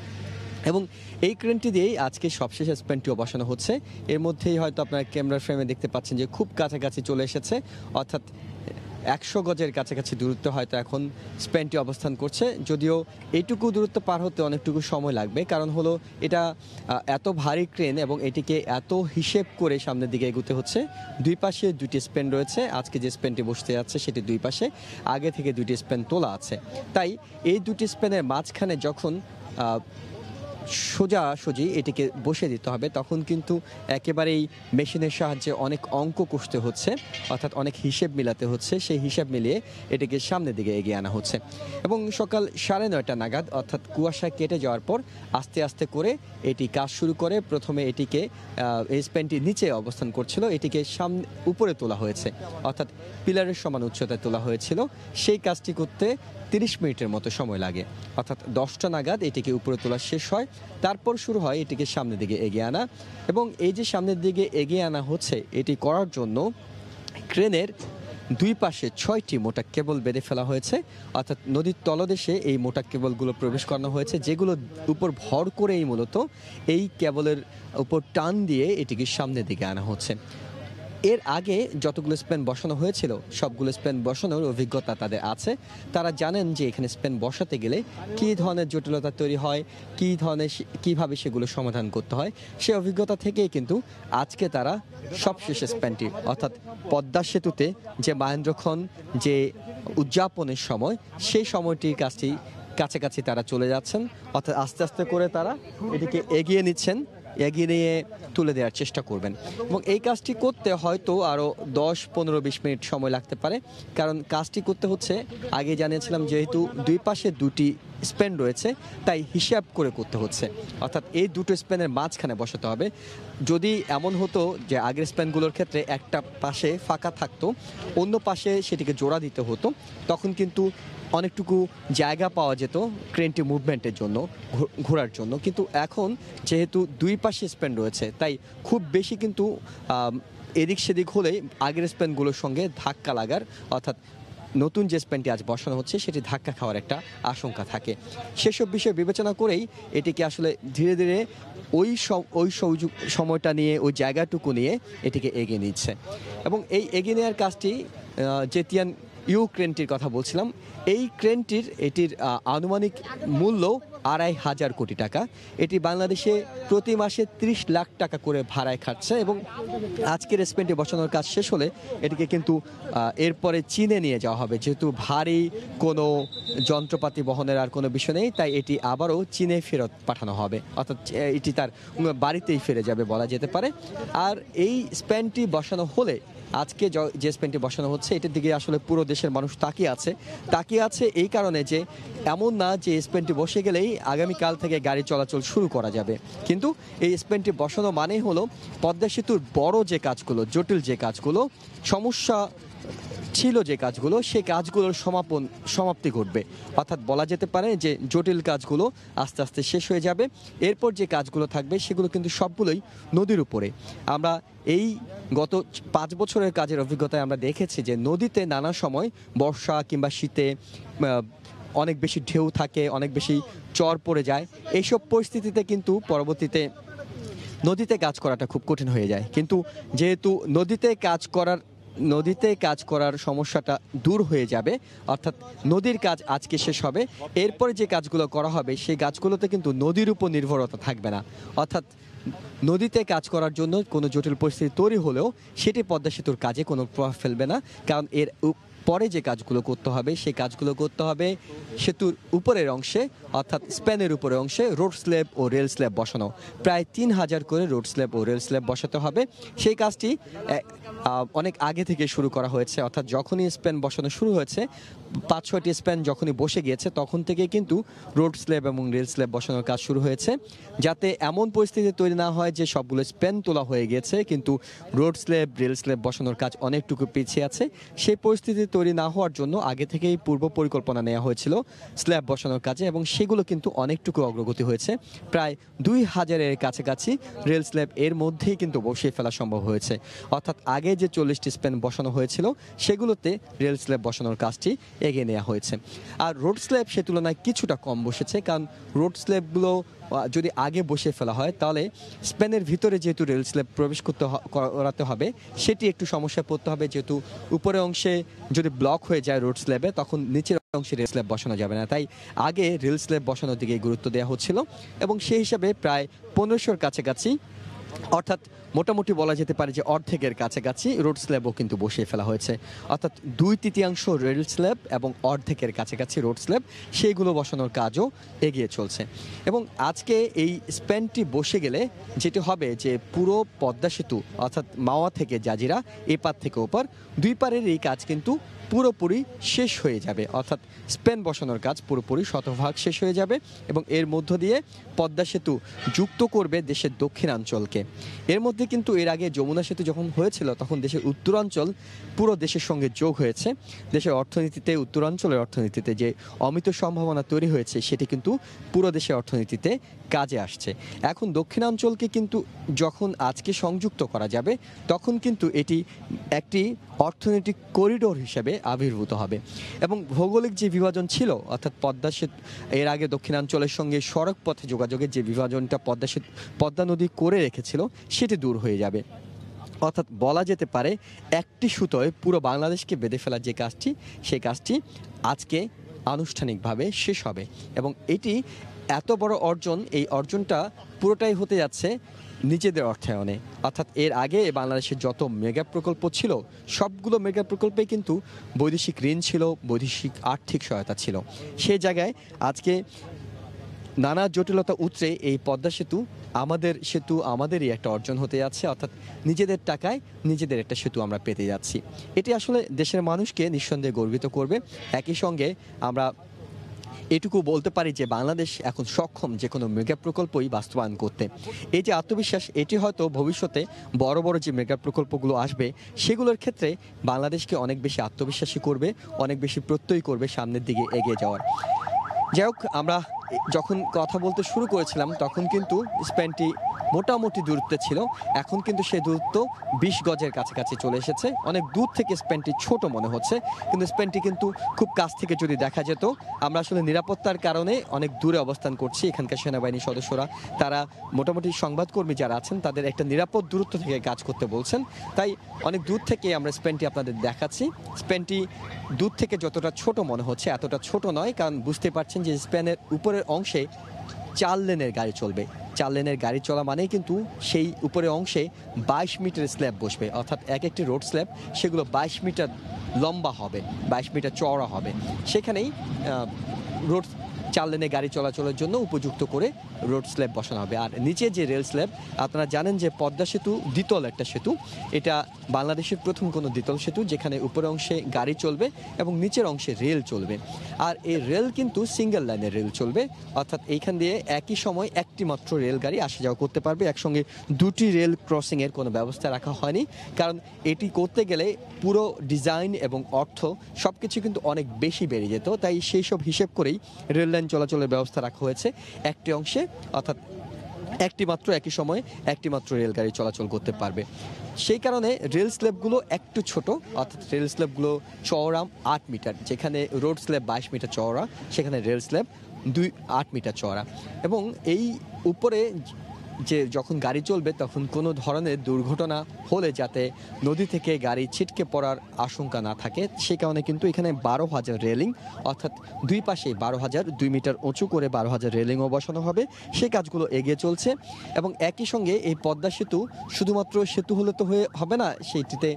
এবং এই ক্রেনটি দিয়েই আজকে সবশেষ স্প্যানটিও বসানো হচ্ছে। এর মধ্যেই হয়তো আপনার ক্যামেরা ফ্রেমে দেখতে পাচ্ছেন যে খুব কাছাকাছি চলে এসেছে, অর্থাৎ 100 গজের কাছাকাছি দূরত্ব হয়তো এখন স্প্যানটি অবস্থান করছে। যদিও এইটুকু দূরত্ব পার হতে অনেকটুকু সময় লাগবে, কারণ হলো এটা এত ভারী ক্রেন এবং এটিকে এত হিসেব করে সামনের দিকে এগোতে হচ্ছে। দুই পাশে দুটি স্প্যান রয়েছে, আজকে যে স্প্যানটি বসতে যাচ্ছে সেটি দুই পাশে আগে থেকে দুটি স্প্যান তোলা আছে। তাই এই দুটি স্প্যানের মাঝখানে যখন সোজাসুজি এটিকে বসে দিতে হবে, তখন কিন্তু একেবারেই মেশিনের সাহায্যে অনেক অঙ্ক কষতে হচ্ছে, অর্থাৎ অনেক হিসেব মিলাতে হচ্ছে। সেই হিসাব মিলিয়ে এটিকে সামনের দিকে এগিয়ে আনা হচ্ছে। এবং সকাল 9:30 নাগাদ, অর্থাৎ কুয়াশা কেটে যাওয়ার পর আস্তে আস্তে করে এটি কাজ শুরু করে। প্রথমে এটিকে এই স্প্যানটি নিচে অবস্থান করছিল, এটিকে সামনে উপরে তোলা হয়েছে, অর্থাৎ পিলারের সমান উচ্চতায় তোলা হয়েছিল। সেই কাজটি করতে 30 মিনিটের মতো সময় লাগে, অর্থাৎ 10টা নাগাদ এটিকে উপরে তোলা শেষ হয়। তারপর শুরু হয় এটিকে সামনের দিকে এগিয়ে আনা। এবং এই যে সামনের দিকে এগিয়ে আনা হচ্ছে, এটি করার জন্য ক্রেনের দুই পাশে 6টি মোটা কেবল বেঁধে ফেলা হয়েছে, অর্থাৎ নদীর তলদেশে এই মোটা কেবলগুলো প্রবেশ করানো হয়েছে, যেগুলো উপর ভর করেই মূলত এই কেবলের উপর টান দিয়ে এটিকে সামনের দিকে আনা হচ্ছে। এর আগে যতগুলো স্প্যান বসানো হয়েছিল সবগুলো স্প্যান বসানোর অভিজ্ঞতা তাদের আছে। তারা জানেন যে এখানে স্প্যান বসাতে গেলে কী ধরনের জটিলতা তৈরি হয়, কীভাবে সেগুলো সমাধান করতে হয়। সেই অভিজ্ঞতা থেকেই কিন্তু আজকে তারা সবশেষ স্প্যানটি, অর্থাৎ পদ্মা সেতুতে যে মাহেন্দ্রক্ষণ যে উদযাপনের সময়, সেই সময়টির কাজটি কাছাকাছি তারা চলে যাচ্ছেন, অর্থাৎ আস্তে আস্তে করে তারা এটিকে এগিয়ে নিচ্ছেন, এগিয়ে নিয়ে তুলে দেওয়ার চেষ্টা করবেন। এবং এই কাজটি করতে হয়তো আরও 10, 15, 20 মিনিট সময় লাগতে পারে, কারণ কাজটি করতে হচ্ছে, আগে জানিয়েছিলাম যেহেতু দুই পাশে দুটি স্প্যান রয়েছে তাই হিসাব করে করতে হচ্ছে, অর্থাৎ এই দুটো স্প্যানের মাঝখানে বসাতে হবে। যদি এমন হতো যে আগের স্প্যানগুলোর ক্ষেত্রে একটা পাশে ফাঁকা থাকতো, অন্য পাশে সেটিকে জোড়া দিতে হতো, তখন কিন্তু অনেকটুকু জায়গা পাওয়া যেত ক্রেনটি মুভমেন্টের জন্য, ঘোরার জন্য। কিন্তু এখন যেহেতু দুই পাশে স্প্যান রয়েছে, তাই খুব বেশি কিন্তু এদিক সেদিক হলেই আগের স্প্যানগুলোর সঙ্গে ধাক্কা লাগার, অর্থাৎ নতুন যে স্প্যানটি আজ বসানো হচ্ছে সেটি ধাক্কা খাওয়ার একটা আশঙ্কা থাকে। সেসব বিষয় বিবেচনা করেই এটিকে আসলে ধীরে ধীরে ওই সময়টা নিয়ে, ওই জায়গাটুকু নিয়ে এটিকে এগিয়ে নিচ্ছে। এবং এই এগিয়ে নেওয়ার কাজটি যে তিয়ান ইউ ক্রেনটির কথা বলছিলাম, এই ক্রেনটির এটির আনুমানিক মূল্য 2,500 কোটি টাকা। এটি বাংলাদেশে প্রতি মাসে 30 লাখ টাকা করে ভাড়ায় খাটছে। এবং আজকের স্প্যানটি বসানোর কাজ শেষ হলে এটিকে কিন্তু এরপরে চীনে নিয়ে যাওয়া হবে, যেহেতু ভারী কোনো যন্ত্রপাতি বহনের আর কোনো বিষয় নেই, তাই এটি আবারও চীনে ফেরত পাঠানো হবে, অর্থাৎ এটি তার বাড়িতেই ফিরে যাবে বলা যেতে পারে। আর এই স্প্যানটি বসানো হলে, আজকে যে স্প্যানটি বসানো হচ্ছে, এটির দিকে আসলে পুরো দেশের মানুষ তাকিয়ে আছে এই কারণে যে এমন না যে স্প্যানটি বসে গেলেই আগামীকাল থেকে গাড়ি চলাচল শুরু করা যাবে, কিন্তু এই স্প্যানটি বসানো মানে হলো পদ্মা সেতুর বড় যে কাজগুলো, জটিল যে কাজগুলো, সমস্যা ছিল যে কাজগুলো, সেই কাজগুলোর সমাপ্তি ঘটবে। অর্থাৎ বলা যেতে পারে যে জটিল কাজগুলো আস্তে আস্তে শেষ হয়ে যাবে। এরপর যে কাজগুলো থাকবে সেগুলো কিন্তু সবগুলোই নদীর উপরে। আমরা এই গত 5 বছরের কাজের অভিজ্ঞতায় আমরা দেখেছি যে নদীতে নানা সময় বর্ষা কিংবা শীতে অনেক বেশি ঢেউ থাকে, অনেক বেশি চর পড়ে যায়। এইসব পরিস্থিতিতে কিন্তু পরবর্তীতে নদীতে কাজ করাটা খুব কঠিন হয়ে যায়। কিন্তু যেহেতু নদীতে কাজ করার সমস্যাটা দূর হয়ে যাবে, অর্থাৎ নদীর কাজ আজকে শেষ হবে, এরপরে যে কাজগুলো করা হবে সেই কাজগুলোতে কিন্তু নদীর উপর নির্ভরতা থাকবে না। অর্থাৎ নদীতে কাজ করার জন্য কোনো জটিল পরিস্থিতি তৈরি হলেও সেটি পদ্মা সেতুর কাজে কোনো প্রভাব ফেলবে না, কারণ এর পরে যে কাজগুলো করতে হবে সেই কাজগুলো করতে হবে সেতুর উপরের অংশে, অর্থাৎ স্প্যানের উপরের অংশে রোড স্ল্যাব ও রেল স্ল্যাব বসানো। প্রায় 3000 করে রোড স্ল্যাব ও রেল স্ল্যাব বসাতে হবে। সেই কাজটি অনেক আগে থেকে শুরু করা হয়েছে, অর্থাৎ যখনই স্প্যান বসানো শুরু হয়েছে, 5-6টি স্প্যান যখনই বসে গিয়েছে তখন থেকে কিন্তু রোড স্ল্যাব এবং রেল স্ল্যাব বসানোর কাজ শুরু হয়েছে, যাতে এমন পরিস্থিতি তৈরি না হয় যে সবগুলো স্প্যান তোলা হয়ে গেছে কিন্তু রোড স্ল্যাব রেল স্ল্যাব বসানোর কাজ অনেকটুকু পিছিয়ে আছে। সেই পরিস্থিতি তৈরি না হওয়ার জন্য আগে থেকেই পূর্ব পরিকল্পনা নেওয়া হয়েছিল স্ল্যাব বসানোর কাজে, এবং সেগুলো কিন্তু অনেকটুকু অগ্রগতি হয়েছে। প্রায় 2000-এর কাছাকাছি রেল স্ল্যাব এর মধ্যেই কিন্তু বসিয়ে ফেলা সম্ভব হয়েছে। অর্থাৎ আগে যে 40টি স্প্যান বসানো হয়েছিল সেগুলোতে রেল স্ল্যাব বসানোর কাজটি এগিয়ে নেওয়া হয়েছে। আর রোড স্ল্যাব সে তুলনায় কিছুটা কম বসেছে, কারণ রোড স্ল্যাবগুলো যদি আগে বসে ফেলা হয় তাহলে স্প্যানের ভিতরে যেহেতু রেল স্ল্যাব প্রবেশ করাতে হবে সেটি একটু সমস্যায় পড়তে হবে, যেহেতু উপরের অংশে যদি ব্লক হয়ে যায় রোড স্ল্যাবে তখন নিচের অংশে রেল স্ল্যাব বসানো যাবে না। তাই আগে রেল স্ল্যাব বসানোর দিকে গুরুত্ব দেওয়া হচ্ছিল, এবং সেই হিসাবে প্রায় 1500-র কাছাকাছি, অর্থাৎ মোটামুটি বলা যেতে পারে যে অর্ধেকের কাছাকাছি রোড স্ল্যাবও কিন্তু বসিয়ে ফেলা হয়েছে। অর্থাৎ 2/3 রেল স্ল্যাব এবং অর্ধেকের কাছাকাছি রোড স্ল্যাব, সেইগুলো বসানোর কাজও এগিয়ে চলছে। এবং আজকে এই স্প্যানটি বসে গেলে যেটি হবে যে পুরো পদ্মা সেতু, অর্থাৎ মাওয়া থেকে জাজিরা, এপার থেকে ওপার, দুই পারের এই কাজ কিন্তু পুরোপুরি শেষ হয়ে যাবে। অর্থাৎ স্প্যান বসানোর কাজ পুরোপুরি শতভাগ শেষ হয়ে যাবে, এবং এর মধ্য দিয়ে পদ্মা সেতু যুক্ত করবে দেশের দক্ষিণাঞ্চলকে। এর মধ্যে কিন্তু এর আগে যমুনা সেতু যখন হয়েছিল তখন দেশের উত্তরাঞ্চল পুরো দেশের সঙ্গে যোগ হয়েছে। দেশের অর্থনীতিতে, উত্তরাঞ্চলের অর্থনীতিতে যে অমিত সম্ভাবনা তৈরি হয়েছে সেটি কিন্তু পুরো দেশের অর্থনীতিতে কাজে আসছে। এখন দক্ষিণাঞ্চলকে কিন্তু যখন আজকে সংযুক্ত করা যাবে তখন কিন্তু এটি একটি অর্থনৈতিক করিডোর হিসেবে আবির্ভূত হবে, এবং ভৌগোলিক যে বিভাজন ছিল, অর্থাৎ পদ্মা সেতু এর আগে দক্ষিণাঞ্চলের সঙ্গে সড়ক পথে যোগাযোগের যে বিভাজনটা পদ্মা নদী করে রেখেছিল সেটি দূর হয়ে যাবে। অর্থাৎ বলা যেতে পারে একটি সুতোয় পুরো বাংলাদেশকে বেঁধে ফেলার যে কাজটি, সেই কাজটি আজকে আনুষ্ঠানিকভাবে শেষ হবে, এবং এটি এত বড় অর্জন, এই অর্জনটা পুরোটাই হতে যাচ্ছে নিজেদের অর্থায়নে। অর্থাৎ এর আগে বাংলাদেশের যত মেগা প্রকল্প ছিল সবগুলো মেগা প্রকল্পে কিন্তু বৈদেশিক ঋণ ছিল, বৈদেশিক আর্থিক সহায়তা ছিল। সেই জায়গায় আজকে নানা জটিলতা উতরে এই পদ্মা সেতু আমাদেরই একটা অর্জন হতে যাচ্ছে, অর্থাৎ নিজেদের টাকায় নিজেদের একটা সেতু আমরা পেতে যাচ্ছি। এটি আসলে দেশের মানুষকে নিঃসন্দেহে গর্বিত করবে। একই সঙ্গে আমরা এটুকু বলতে পারি যে বাংলাদেশ এখন সক্ষম যে কোনো মেগা প্রকল্পই বাস্তবায়ন করতে। এই যে আত্মবিশ্বাস, এটি হয়তো ভবিষ্যতে বড় বড় যে মেগা প্রকল্পগুলো আসবে সেগুলোর ক্ষেত্রে বাংলাদেশকে অনেক বেশি আত্মবিশ্বাসী করবে, অনেক বেশি প্রত্যয়ী করবে সামনের দিকে এগিয়ে যাওয়ার। যাই হোক, আমরা যখন কথা বলতে শুরু করেছিলাম তখন কিন্তু স্প্যানটি মোটামুটি দূরত্বে ছিল, এখন কিন্তু সেই দূরত্ব 20 গজের কাছাকাছি চলে এসেছে। অনেক দূর থেকে স্প্যানটি ছোট মনে হচ্ছে, কিন্তু স্প্যানটি কিন্তু খুব কাছ থেকে যদি দেখা যেত, আমরা আসলে নিরাপত্তার কারণে অনেক দূরে অবস্থান করছি। এখানকার সেনাবাহিনীর সদস্যরা, তারা মোটামুটি সংবাদকর্মী যারা আছেন তাদের একটা নিরাপদ দূরত্ব থেকে কাজ করতে বলছেন, তাই অনেক দূর থেকে আমরা স্প্যানটি আপনাদের দেখাচ্ছি। স্প্যানটি দূর থেকে যতটা ছোট মনে হচ্ছে এতটা ছোট নয়, কারণ বুঝতে পারছেন যে স্প্যানের উপরের অংশে 4 লেনের গাড়ি চলবে। 4 লেনের গাড়ি চলা মানেই কিন্তু সেই উপরের অংশে 22 মিটার স্ল্যাব বসবে, অর্থাৎ এক একটি রোড স্ল্যাব সেগুলো 22 মিটার লম্বা হবে, 22 মিটার চওড়া হবে। সেখানেই রোড 4 লেনে গাড়ি চলাচলের জন্য উপযুক্ত করে রোড স্ল্যাব বসানো হবে। আর নিচে যে রেল স্ল্যাব, আপনারা জানেন যে পদ্মা সেতু দ্বিতল একটা সেতু, এটা বাংলাদেশের প্রথম কোনো দ্বিতল সেতু যেখানে উপরের অংশে গাড়ি চলবে এবং নিচের অংশে রেল চলবে। আর এই রেল কিন্তু সিঙ্গেল লাইনের রেল চলবে, অর্থাৎ এইখান দিয়ে একই সময় একটি মাত্র রেলগাড়ি আসা যাওয়া করতে পারবে। একসঙ্গে দুটি রেল ক্রসিংয়ের কোনো ব্যবস্থা রাখা হয়নি, কারণ এটি করতে গেলে পুরো ডিজাইন এবং অর্থ সব কিছু কিন্তু অনেক বেশি বেড়ে যেত। তাই সেই সব হিসেব করেই রেল লাইন চলাচলের ব্যবস্থা রাখা হয়েছে একটি অংশে, অর্থাৎ একই সময়ে একটি মাত্র রেলগাড়ি চলাচল করতে পারবে। সেই কারণে রেল স্ল্যাবগুলো একটু ছোট, অর্থাৎ রেল স্ল্যাবগুলো চওড়া 8 মিটার, যেখানে রোড স্ল্যাব 22 মিটার চওড়া, সেখানে রেল স্ল্যাব 8 মিটার চওড়া। এবং এই উপরে যে যখন গাড়ি চলবে তখন কোনো ধরনের দুর্ঘটনা হলে যাতে নদী থেকে গাড়ি ছিটকে পড়ার আশঙ্কা না থাকে, সে কারণে কিন্তু এখানে 12,000 রেলিং, অর্থাৎ দুই পাশে 12,000, 2 মিটার উঁচু করে 12,000 রেলিংও বসানো হবে। সেই কাজগুলো এগিয়ে চলছে। এবং একই সঙ্গে এই পদ্মা সেতু শুধুমাত্র সেতু হলে তো হবে না, সেইটিতে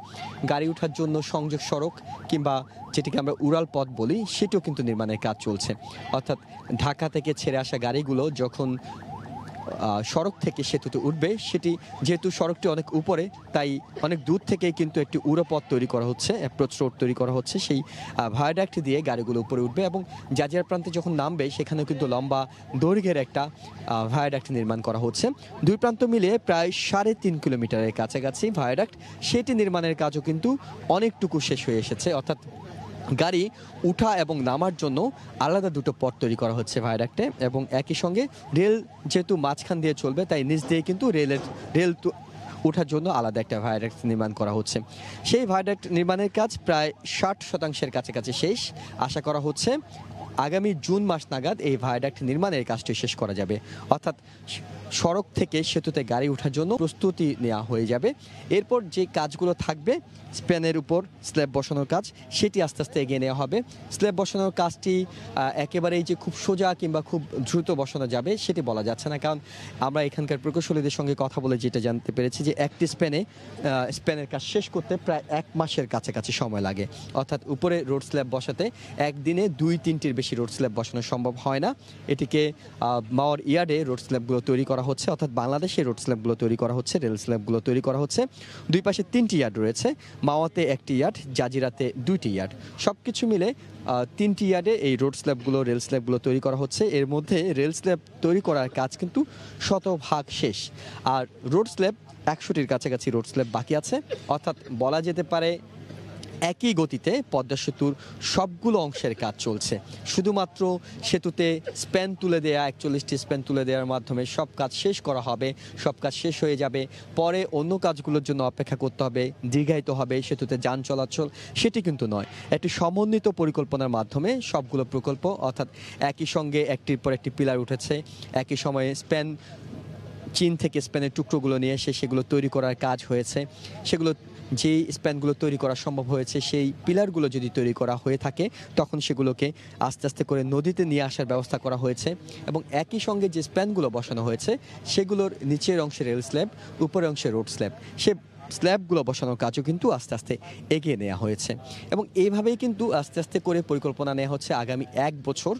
গাড়ি ওঠার জন্য সংযোগ সড়ক কিংবা যেটিকে আমরা উড়াল পথ বলি, সেটিও কিন্তু নির্মাণের কাজ চলছে। অর্থাৎ ঢাকা থেকে ছেড়ে আসা গাড়িগুলো যখন সড়ক থেকে সেতুতে উঠবে, সেটি যেহেতু সড়কটি অনেক উপরে, তাই অনেক দূর থেকেই কিন্তু একটি উড়োপথ তৈরি করা হচ্ছে, অ্যাপ্রোচ রোড তৈরি করা হচ্ছে। সেই ভায়াডাক্ট দিয়ে গাড়িগুলো উপরে উঠবে এবং জাজিয়ার প্রান্তে যখন নামবে সেখানেও কিন্তু লম্বা দৈর্ঘ্যের একটা ভায়াডাক্ট নির্মাণ করা হচ্ছে। দুই প্রান্ত মিলিয়ে প্রায় 3.5 কিলোমিটারের কাছাকাছি ভায়াডাক্ট, সেটি নির্মাণের কাজও কিন্তু অনেকটুকু শেষ হয়ে এসেছে। অর্থাৎ গাড়ি উঠা এবং নামার জন্য আলাদা দুটো পথ তৈরি করা হচ্ছে ভায়াডাক্টে। এবং একই সঙ্গে রেল যেহেতু মাঝখান দিয়ে চলবে, তাই নিচ দিয়ে কিন্তু রেল ওঠার জন্য আলাদা একটা ভায়াডাক্ট নির্মাণ করা হচ্ছে। সেই ভায়াডাক্ট নির্মাণের কাজ প্রায় 60% কাছাকাছি শেষ। আশা করা হচ্ছে আগামী জুন মাস নাগাদ এই ভায়াডাক্ট নির্মাণের কাজটি শেষ করা যাবে। অর্থাৎ সড়ক থেকে সেতুতে গাড়ি ওঠার জন্য প্রস্তুতি নেওয়া হয়ে যাবে। এরপর যে কাজগুলো থাকবে, স্প্যানের উপর স্ল্যাব বসানোর কাজ, সেটি আস্তে আস্তে এগিয়ে নেওয়া হবে। স্ল্যাব বসানোর কাজটি একেবারেই যে খুব সোজা কিংবা খুব দ্রুত বসানো যাবে সেটি বলা যাচ্ছে না, কারণ আমরা এখানকার প্রকৌশলীদের সঙ্গে কথা বলে যেটা জানতে পেরেছি যে একটি স্প্যানের কাজ শেষ করতে প্রায় 1 মাসের কাছাকাছি সময় লাগে। অর্থাৎ উপরে রোড স্ল্যাব বসাতে একদিনে 2-3টির বেশি রোড স্ল্যাব বসানো সম্ভব হয় না। এটিকে মাওয়ার ইয়ার্ডে রোড স্ল্যাবগুলো তৈরি করা হচ্ছে, অর্থাৎ বাংলাদেশে রোড স্ল্যাবগুলো তৈরি করা হচ্ছে, রেল স্ল্যাবগুলো তৈরি করা হচ্ছে। দুই পাশে 3টি ইয়ার্ড রয়েছে, মাওয়াতে 1টি ইয়ার্ড, জাজিরাতে 2টি ইয়ার্ড, সব কিছু মিলে 3টি ইয়ার্ডে এই রোড স্ল্যাবগুলো, রেল স্ল্যাবগুলো তৈরি করা হচ্ছে। এর মধ্যে রেল স্ল্যাব তৈরি করার কাজ কিন্তু 100% শেষ, আর রোড স্ল্যাব 100টির কাছাকাছি রোড স্ল্যাব বাকি আছে। অর্থাৎ বলা যেতে পারে একই গতিতে পদ্মা সেতুর সবগুলো অংশের কাজ চলছে। শুধুমাত্র সেতুতে স্প্যান তুলে দেয়া, 41টি স্প্যান তুলে দেওয়ার মাধ্যমে সব কাজ শেষ করা হবে, সব কাজ শেষ হয়ে যাবে, পরে অন্য কাজগুলোর জন্য অপেক্ষা করতে হবে, দীর্ঘায়িত হবে সেতুতে যান চলাচল, সেটি কিন্তু নয়। একটি সমন্বিত পরিকল্পনার মাধ্যমে সবগুলো প্রকল্প, অর্থাৎ একই সঙ্গে একটির পর একটি পিলার উঠেছে, একই সময়ে স্প্যান চীন থেকে স্প্যানের টুকরোগুলো নিয়ে এসে সেগুলো তৈরি করার কাজ হয়েছে। সেগুলো যেই স্প্যানগুলো তৈরি করা সম্ভব হয়েছে, সেই পিলারগুলো যদি তৈরি করা হয়ে থাকে তখন সেগুলোকে আস্তে আস্তে করে নদীতে নিয়ে আসার ব্যবস্থা করা হয়েছে। এবং একই সঙ্গে যে স্প্যানগুলো বসানো হয়েছে সেগুলোর নিচের অংশে রেল স্ল্যাব, উপরের অংশে রোড স্ল্যাব, সে স্ল্যাবগুলো বসানোর কাজও কিন্তু আস্তে আস্তে এগিয়ে নেওয়া হয়েছে। এবং এইভাবেই কিন্তু আস্তে আস্তে করে পরিকল্পনা নেওয়া হচ্ছে আগামী 1 বছর,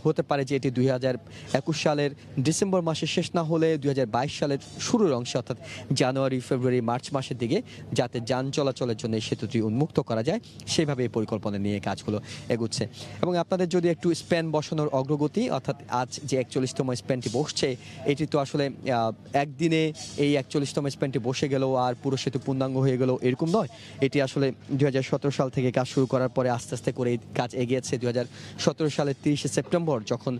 হতে পারে যে এটি 2021 সালের ডিসেম্বর মাসে শেষ না হলে 2022 সালের শুরুর অংশে, অর্থাৎ জানুয়ারি, ফেব্রুয়ারি, মার্চ মাসের দিকে যাতে যান চলাচলের জন্য এই সেতুটি উন্মুক্ত করা যায়, সেইভাবে এই পরিকল্পনা নিয়ে কাজগুলো এগুচ্ছে। এবং আপনাদের যদি একটু স্প্যান বসানোর অগ্রগতি, অর্থাৎ আজ যে 41তম স্প্যানটি বসছে, এটি তো আসলে একদিনে এই 41তম স্প্যানটি বসে গেল আর পুরো সেতু পূর্ণাঙ্গ হয়ে গেল এরকম নয়। এটি আসলে 2017 সাল থেকে কাজ শুরু করার পরে আস্তে আস্তে করে এই কাজ এগিয়েছে। 2017 সালের 30 সেপ্টেম্বর যখন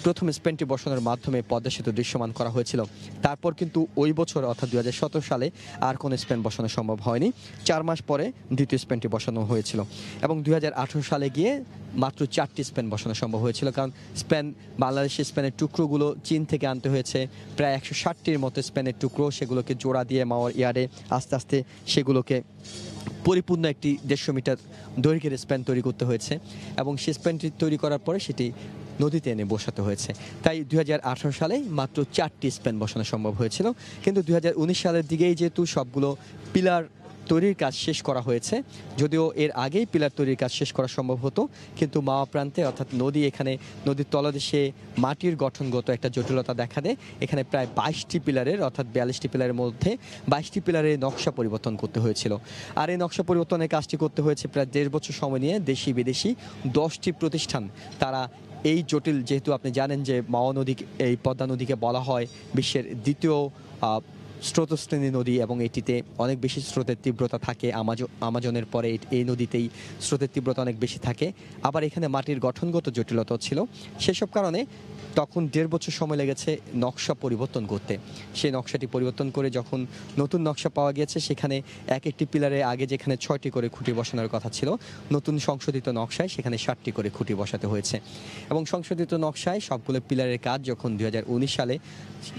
প্রথম স্প্যানটি বসানোর মাধ্যমে পদ্মা সেতু দৃশ্যমান করা হয়েছিল, তারপর কিন্তু ওই বছর অর্থাৎ 2017 সালে আর কোনো স্প্যান বসানো সম্ভব হয়নি। 4 মাস পরে দ্বিতীয় স্প্যানটি বসানো হয়েছিল এবং 2018 সালে গিয়ে মাত্র 4টি স্প্যান বসানো সম্ভব হয়েছিল, কারণ বাংলাদেশের স্প্যানের টুকরোগুলো চীন থেকে আনতে হয়েছে প্রায় 160টির মতো স্প্যানের টুকরো, সেগুলোকে জোড়া দিয়ে মাওয়ার ইয়ার্ডে আস্তে আস্তে সেগুলোকে পরিপূর্ণ একটি 150 মিটার দৈর্ঘ্যের স্প্যান তৈরি করতে হয়েছে। এবং সেই স্প্যানটি তৈরি করার পরে সেটি নদীতে এনে বসাতে হয়েছে। তাই 2018 সালে মাত্র 4টি স্প্যান বসানো সম্ভব হয়েছিল, কিন্তু 2019 সালের দিকেই যেহেতু সবগুলো পিলার তৈরির কাজ শেষ করা হয়েছে, যদিও এর আগেই পিলার তৈরির কাজ শেষ করা সম্ভব হতো, কিন্তু মাওয়া প্রান্তে অর্থাৎ নদীর তলদেশে মাটির গঠনগত একটা জটিলতা দেখা দেয়। এখানে প্রায় 22টি পিলারের অর্থাৎ 42টি পিলারের মধ্যে 22টি পিলারের নকশা পরিবর্তন করতে হয়েছিল। আর এই নকশা পরিবর্তনের কাজটি করতে হয়েছে প্রায় 1.5 বছর সময় নিয়ে। দেশি বিদেশি 10টি প্রতিষ্ঠান তারা এই জটিল, যেহেতু আপনি জানেন যে মাওয়া নদী, এই পদ্মা নদীকে বলা হয় বিশ্বের দ্বিতীয় স্রোতস্বিনী নদী এবং এটিতে অনেক বেশি স্রোতের তীব্রতা থাকে। আমাজনের পরে এই নদীতেই স্রোতের তীব্রতা অনেক বেশি থাকে। আবার এখানে মাটির গঠনগত জটিলতা ছিল। সেসব কারণে তখন 1.5 বছর সময় লেগেছে নকশা পরিবর্তন করতে। সেই নকশাটি পরিবর্তন করে যখন নতুন নকশা পাওয়া গিয়েছে, সেখানে এক একটি পিলারে আগে যেখানে 6টি করে খুঁটি বসানোর কথা ছিল, নতুন সংশোধিত নকশায় সেখানে 7টি করে খুঁটি বসাতে হয়েছে। এবং সংশোধিত নকশায় সবগুলো পিলারের কাজ যখন 2019 সালে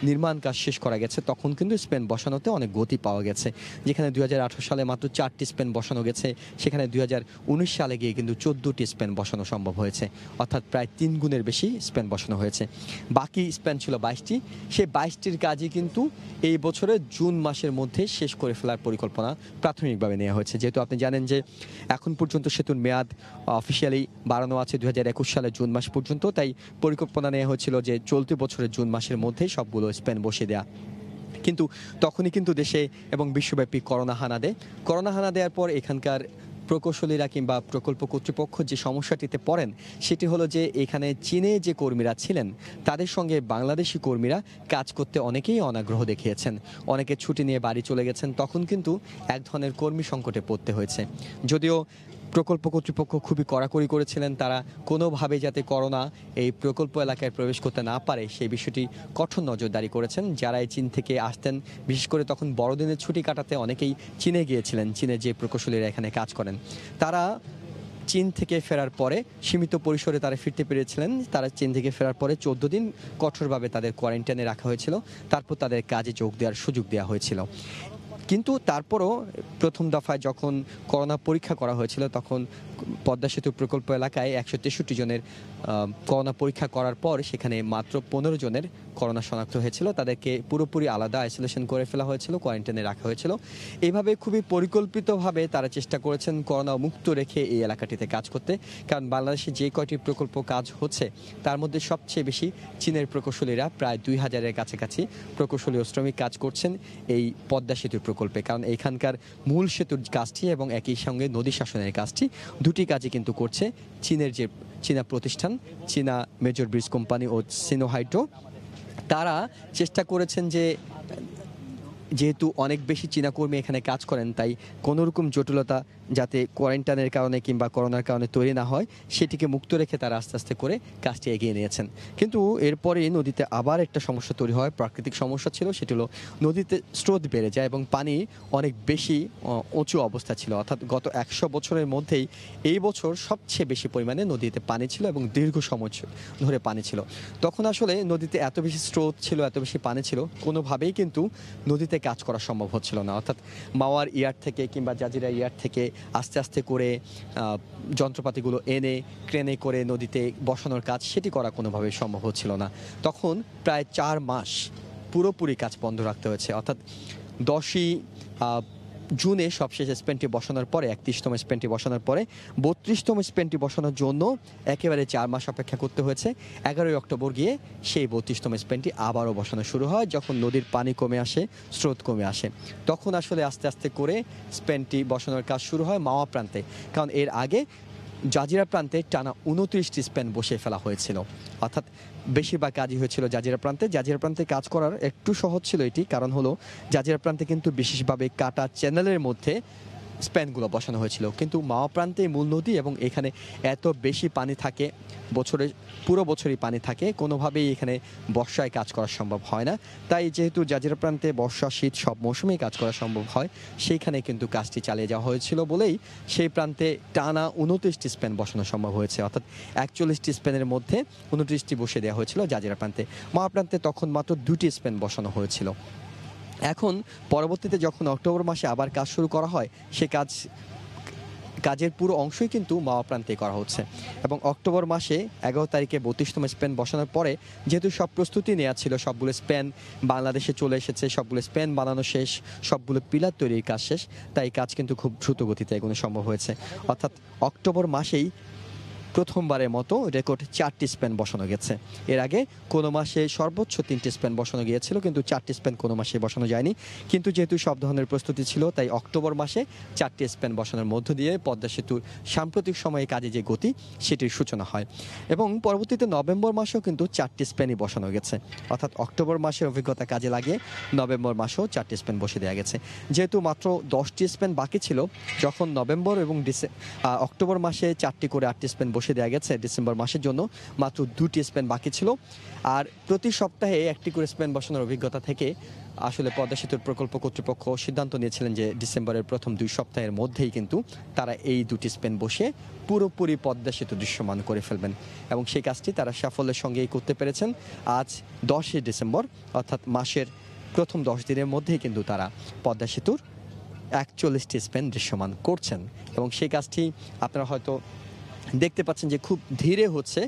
নির্মাণ কাজ শেষ করা গেছে, তখন কিন্তু স্প্যান বসানোতে অনেক গতি পাওয়া গেছে। যেখানে 2018 সালে মাত্র 4টি স্প্যান বসানো গেছে, সেখানে 2019 সালে গিয়ে কিন্তু 14টি স্প্যান বসানো সম্ভব হয়েছে, অর্থাৎ প্রায় 3 গুণের বেশি স্প্যান বসানো হয়েছে। বাকি স্প্যান ছিল 22টি। সেই 22টির কাজই কিন্তু এই বছরের জুন মাসের মধ্যে শেষ করে ফেলার পরিকল্পনা প্রাথমিকভাবে নেওয়া হয়েছে। যেহেতু আপনি জানেন যে এখন পর্যন্ত সেতুর মেয়াদ অফিসিয়ালি বাড়ানো আছে 2021 সালের জুন মাস পর্যন্ত, তাই পরিকল্পনা নেওয়া হয়েছিল যে চলতি বছরের জুন মাসের মধ্যেই সবগুলো স্প্যান বসিয়ে দেওয়া। কিন্তু তখনই কিন্তু দেশে এবং বিশ্বব্যাপী করোনা হানা দেওয়ার পর এখানকার প্রকৌশলীরা কিংবা প্রকল্প কর্তৃপক্ষ যে সমস্যাটিতে পড়েন, সেটি হলো যে এখানে চীনে যে কর্মীরা ছিলেন তাদের সঙ্গে বাংলাদেশি কর্মীরা কাজ করতে অনেকেই অনাগ্রহ দেখিয়েছেন, অনেকে ছুটি নিয়ে বাড়ি চলে গেছেন। তখন কিন্তু এক ধরনের কর্মী সংকটে পড়তে হয়েছে। যদিও প্রকল্প কর্তৃপক্ষ খুবই কড়াকড়ি করেছিলেন, তারা কোনোভাবে যাতে করোনা এই প্রকল্প এলাকায় প্রবেশ করতে না পারে সেই বিষয়টি কঠোর নজরদারি করেছেন। যারা এই চীন থেকে আসতেন, বিশেষ করে তখন বড়দিনের ছুটি কাটাতে অনেকেই চীনে গিয়েছিলেন, চীনে যে প্রকৌশলীরা এখানে কাজ করেন, তারা চীন থেকে ফেরার পরে সীমিত পরিসরে তারা ফিরতে পেরেছিলেন। তারা চীন থেকে ফেরার পরে 14 দিন কঠোরভাবে তাদের কোয়ারেন্টাইনে রাখা হয়েছিল, তারপর তাদের কাজে যোগ দেওয়ার সুযোগ দেওয়া হয়েছিল। কিন্তু তারপরও প্রথম দফায় যখন করোনা পরীক্ষা করা হয়েছিল, তখন পদ্মা সেতু প্রকল্প এলাকায় 163 জনের করোনা পরীক্ষা করার পর সেখানে মাত্র 15 জনের করোনা শনাক্ত হয়েছিল। তাদেরকে পুরোপুরি আলাদা আইসোলেশন করে ফেলা হয়েছিল, কোয়ারেন্টাইনে রাখা হয়েছিল। এইভাবে খুবই পরিকল্পিতভাবে তারা চেষ্টা করেছেন করোনা মুক্ত রেখে এই এলাকাটিতে কাজ করতে। কারণ বাংলাদেশে যে কয়টি প্রকল্প কাজ হচ্ছে তার মধ্যে সবচেয়ে বেশি চীনের প্রকৌশলীরা, প্রায় 2000-এর কাছাকাছি প্রকৌশলী ও শ্রমিক কাজ করছেন এই পদ্মা সেতুর প্রকল্পে। কারণ এখানকার মূল সেতুর কাজটি এবং একই সঙ্গে নদী শাসনের কাজটি, দুটি কাজই কিন্তু করছে চীনা প্রতিষ্ঠান, চীনা মেজর ব্রিজ কোম্পানি ও সিনোহাইড্রো। তারা চেষ্টা করেছেন যে যেহেতু অনেক বেশি চীনা কর্মী এখানে কাজ করেন, তাই কোনোরকম জটিলতা যাতে কোয়ারেন্টাইনের কারণে কিংবা করোনার কারণে তৈরি না হয় সেটিকে মুক্ত রেখে তারা আস্তে আস্তে করে কাজটি এগিয়ে নিয়েছেন। কিন্তু এরপরে নদীতে আবার একটা সমস্যা তৈরি হয়, প্রাকৃতিক সমস্যা ছিল। সেটি হলো নদীতে স্রোত বেড়ে যায় এবং পানি অনেক বেশি উঁচু অবস্থা ছিল। অর্থাৎ গত 100 বছরের মধ্যেই এই বছর সবচেয়ে বেশি পরিমাণে নদীতে পানি ছিল এবং দীর্ঘ সময় ধরে পানি ছিল। তখন আসলে নদীতে এত বেশি স্রোত ছিল, এত বেশি পানি ছিল, কোনোভাবেই কিন্তু নদীতে কাজ করা সম্ভব হচ্ছিল না। অর্থাৎ মাওয়ার ইয়ার্ড থেকে কিংবা জাজিরা ইয়ার্ড থেকে আস্তে আস্তে করে যন্ত্রপাতিগুলো এনে ক্রেনে করে নদীতে বসানোর কাজ, সেটি করা কোনোভাবেই সম্ভব হচ্ছিল না। তখন প্রায় 4 মাস পুরোপুরি কাজ বন্ধ রাখতে হয়েছে। অর্থাৎ 10ই জুনে সবশেষে স্প্যানটি বসানোর পরে, 31তম স্প্যানটি বসানোর পরে 32তম স্প্যানটি বসানোর জন্য একেবারে 4 মাস অপেক্ষা করতে হয়েছে। 11ই অক্টোবর গিয়ে সেই 32তম স্প্যানটি আবারও বসানো শুরু হয়। যখন নদীর পানি কমে আসে, স্রোত কমে আসে, তখন আসলে আস্তে আস্তে করে স্প্যানটি বসানোর কাজ শুরু হয় মাওয়া প্রান্তে। কারণ এর আগে জাজিরা প্রান্তে টানা 29টি স্প্যান বসিয়ে ফেলা হয়েছিল। অর্থাৎ বেশিরভাগ কাজই হয়েছিল জাজিরা প্রান্তে। জাজিরা প্রান্তে কাজ করার একটু সহজ ছিল এটি, কারণ হলো জাজিরা প্রান্তে কিন্তু বিশেষভাবে কাটা চ্যানেলের মধ্যে স্প্যানগুলো বসানো হয়েছিল। কিন্তু মাওয়া প্রান্তে মূল নদী এবং এখানে এত বেশি পানি থাকে, পুরো বছরই পানি থাকে, কোনোভাবেই এখানে বর্ষায় কাজ করা সম্ভব হয় না। তাই যেহেতু জাজিরা প্রান্তে বর্ষা শীত সব মৌসুমেই কাজ করা সম্ভব হয়, সেইখানে কিন্তু কাজটি চালিয়ে যাওয়া হয়েছিল বলেই সেই প্রান্তে টানা 29টি স্প্যান বসানো সম্ভব হয়েছে। অর্থাৎ 41টি স্প্যানের মধ্যে 29টি বসিয়ে দেওয়া হয়েছিল জাজিরা প্রান্তে। মাওয়া প্রান্তে তখন মাত্র 2টি স্প্যান বসানো হয়েছিল। এখন পরবর্তীতে যখন অক্টোবর মাসে আবার কাজ শুরু করা হয়, সে কাজ কাজের পুরো অংশই কিন্তু মাওয়া প্রান্তে করা হচ্ছে এবং অক্টোবর মাসে 11 তারিখে 32তম স্প্যান বসানোর পরে যেহেতু সব প্রস্তুতি নেওয়া ছিল, সবগুলো স্প্যান বাংলাদেশে চলে এসেছে, সবগুলো স্প্যান বানানো শেষ, সবগুলো পিলার তৈরির কাজ শেষ, তাই কাজ কিন্তু খুব দ্রুত গতিতে এগোনো সম্ভব হয়েছে। অর্থাৎ অক্টোবর মাসেই প্রথমবারের মতো রেকর্ড 4টি স্প্যান বসানো গেছে। এর আগে কোনো মাসে সর্বোচ্চ 3টি স্প্যান বসানো গিয়েছিল, কিন্তু 4টি স্প্যান কোনো মাসে বসানো যায়নি। কিন্তু যেহেতু সব ধরনের প্রস্তুতি ছিল, তাই অক্টোবর মাসে 4টি স্প্যান বসানোর মধ্য দিয়ে পদ্মা সেতুর সাম্প্রতিক সময়ে কাজে যে গতি সেটির সূচনা হয় এবং পরবর্তীতে নভেম্বর মাসেও কিন্তু 4টি স্প্যানই বসানো গেছে। অর্থাৎ অক্টোবর মাসের অভিজ্ঞতা কাজে লাগিয়ে নভেম্বর মাসেও 4টি স্প্যান বসে দেওয়া গেছে। যেহেতু মাত্র 10টি স্প্যান বাকি ছিল, যখন নভেম্বর এবং অক্টোবর মাসে 4টি করে 8টি স্প্যান বসে দেওয়া গেছে, ডিসেম্বর মাসের জন্য মাত্র 2টি স্প্যান বাকি ছিল। আর প্রতি সপ্তাহে 1টি করে স্প্যান বসানোর অভিজ্ঞতা থেকে আসলে পদ্মা সেতুর প্রকল্প কর্তৃপক্ষ সিদ্ধান্ত নিয়েছিলেন যে ডিসেম্বরের প্রথম 2 সপ্তাহের মধ্যেই কিন্তু তারা এই 2টি স্প্যান বসে পুরোপুরি পদ্মা সেতু দৃশ্যমান করে ফেলবেন এবং সেই কাজটি তারা সাফল্যের সঙ্গেই করতে পেরেছেন। আজ 10 ডিসেম্বর, অর্থাৎ মাসের প্রথম 10 দিনের মধ্যেই কিন্তু তারা পদ্মা সেতুর 41টি স্প্যান দৃশ্যমান করছেন এবং সেই কাজটি আপনারা হয়তো দেখতে পাচ্ছেন যে খুব ধীরে হচ্ছে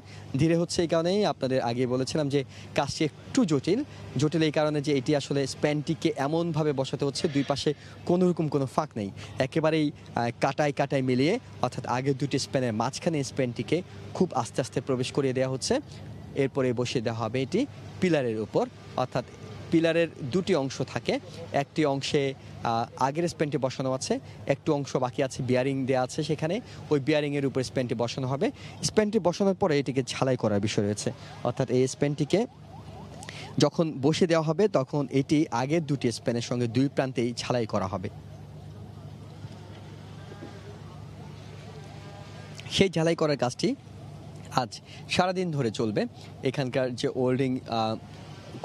এই কারণেই আপনাদের আগে বলেছিলাম যে কাজটি একটু জটিল এই কারণে যে এটি আসলে স্প্যানটিকে এমনভাবে বসাতে হচ্ছে দুই পাশে কোনো রকম কোনো ফাঁক নেই, একেবারেই কাটায় মিলিয়ে, অর্থাৎ আগের 2টি স্প্যানের মাঝখানে স্প্যানটিকে খুব আস্তে আস্তে প্রবেশ করিয়ে দেওয়া হচ্ছে। এরপরে বসিয়ে দেওয়া হবে এটি পিলারের উপর, অর্থাৎ পিলারের 2টি অংশ থাকে, একটি অংশে আগের স্প্যানটি বসানো আছে, একটু অংশ বাকি আছে, বিয়ারিং দেওয়া আছে, সেখানে ওই বিয়ারিংয়ের উপর স্প্যানটি বসানো হবে। স্প্যানটি বসানোর পরে এটিকে ঝালাই করার বিষয় রয়েছে, অর্থাৎ এই স্প্যানটিকে যখন বসে দেওয়া হবে তখন এটি আগের 2টি স্প্যানের সঙ্গে 2 প্রান্তেই ঝালাই করা হবে। সেই ঝালাই করার কাজটি আজ সারাদিন ধরে চলবে। এখানকার যে ওয়েল্ডিং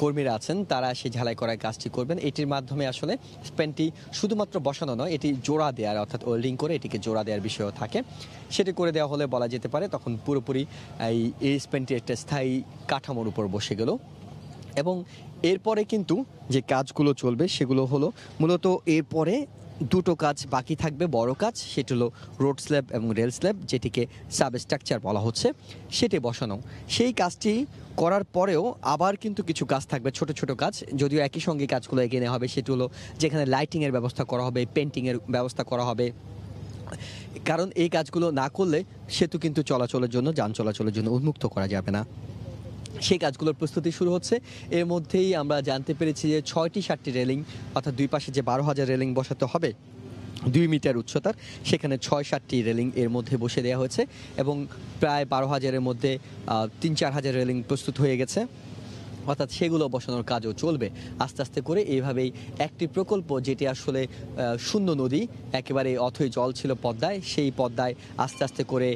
কর্মীরা আছেন তারা সেই ঝালাই করার কাজটি করবেন। এটির মাধ্যমে আসলে স্প্যানটি শুধুমাত্র বসানো নয়, এটি জোড়া দেওয়ার, অর্থাৎ ওয়েল্ডিং করে এটিকে জোড়া দেওয়ার বিষয়ও থাকে। সেটি করে দেওয়া হলে বলা যেতে পারে তখন পুরোপুরি এই স্প্যানটি একটা স্থায়ী কাঠামোর উপর বসে গেল এবং এরপরে কিন্তু যে কাজগুলো চলবে সেগুলো হলো মূলত এরপরে 2টো কাজ বাকি থাকবে, বড় কাজ, সেটি হলো রোড স্ল্যাব এবং রেল স্ল্যাব, যেটিকে সাবস্ট্রাকচার বলা হচ্ছে, সেটি বসানো। সেই কাজটি করার পরেও আবার কিন্তু কিছু কাজ থাকবে, ছোট ছোট কাজ, যদিও একই সঙ্গে কাজগুলো এগিয়ে নেওয়া হবে। সেটি হলো যেখানে লাইটিংয়ের ব্যবস্থা করা হবে, পেন্টিংয়ের ব্যবস্থা করা হবে, কারণ এই কাজগুলো না করলে সেতু কিন্তু চলাচলের জন্য, যান চলাচলের জন্য উন্মুক্ত করা যাবে না। সেই কাজগুলোর প্রস্তুতি শুরু হচ্ছে। এর মধ্যেই আমরা জানতে পেরেছি যে 6টি রেলিং, অর্থাৎ দুই পাশে যে 12,000 রেলিং বসাতে হবে 2 মিটার উচ্চতার, সেখানে 6-7টি রেলিং এর মধ্যে বসে দেওয়া হয়েছে এবং প্রায় 12,000-এর মধ্যে 3-4 হাজার রেলিং প্রস্তুত হয়ে গেছে, অর্থাৎ সেগুলো বসানোর কাজও চলবে আস্তে আস্তে করে। এইভাবেই একটি প্রকল্প যেটি আসলে শূন্য নদী, একেবারে অথই জল ছিল পদ্মায়, সেই পদ্মায় আস্তে আস্তে করে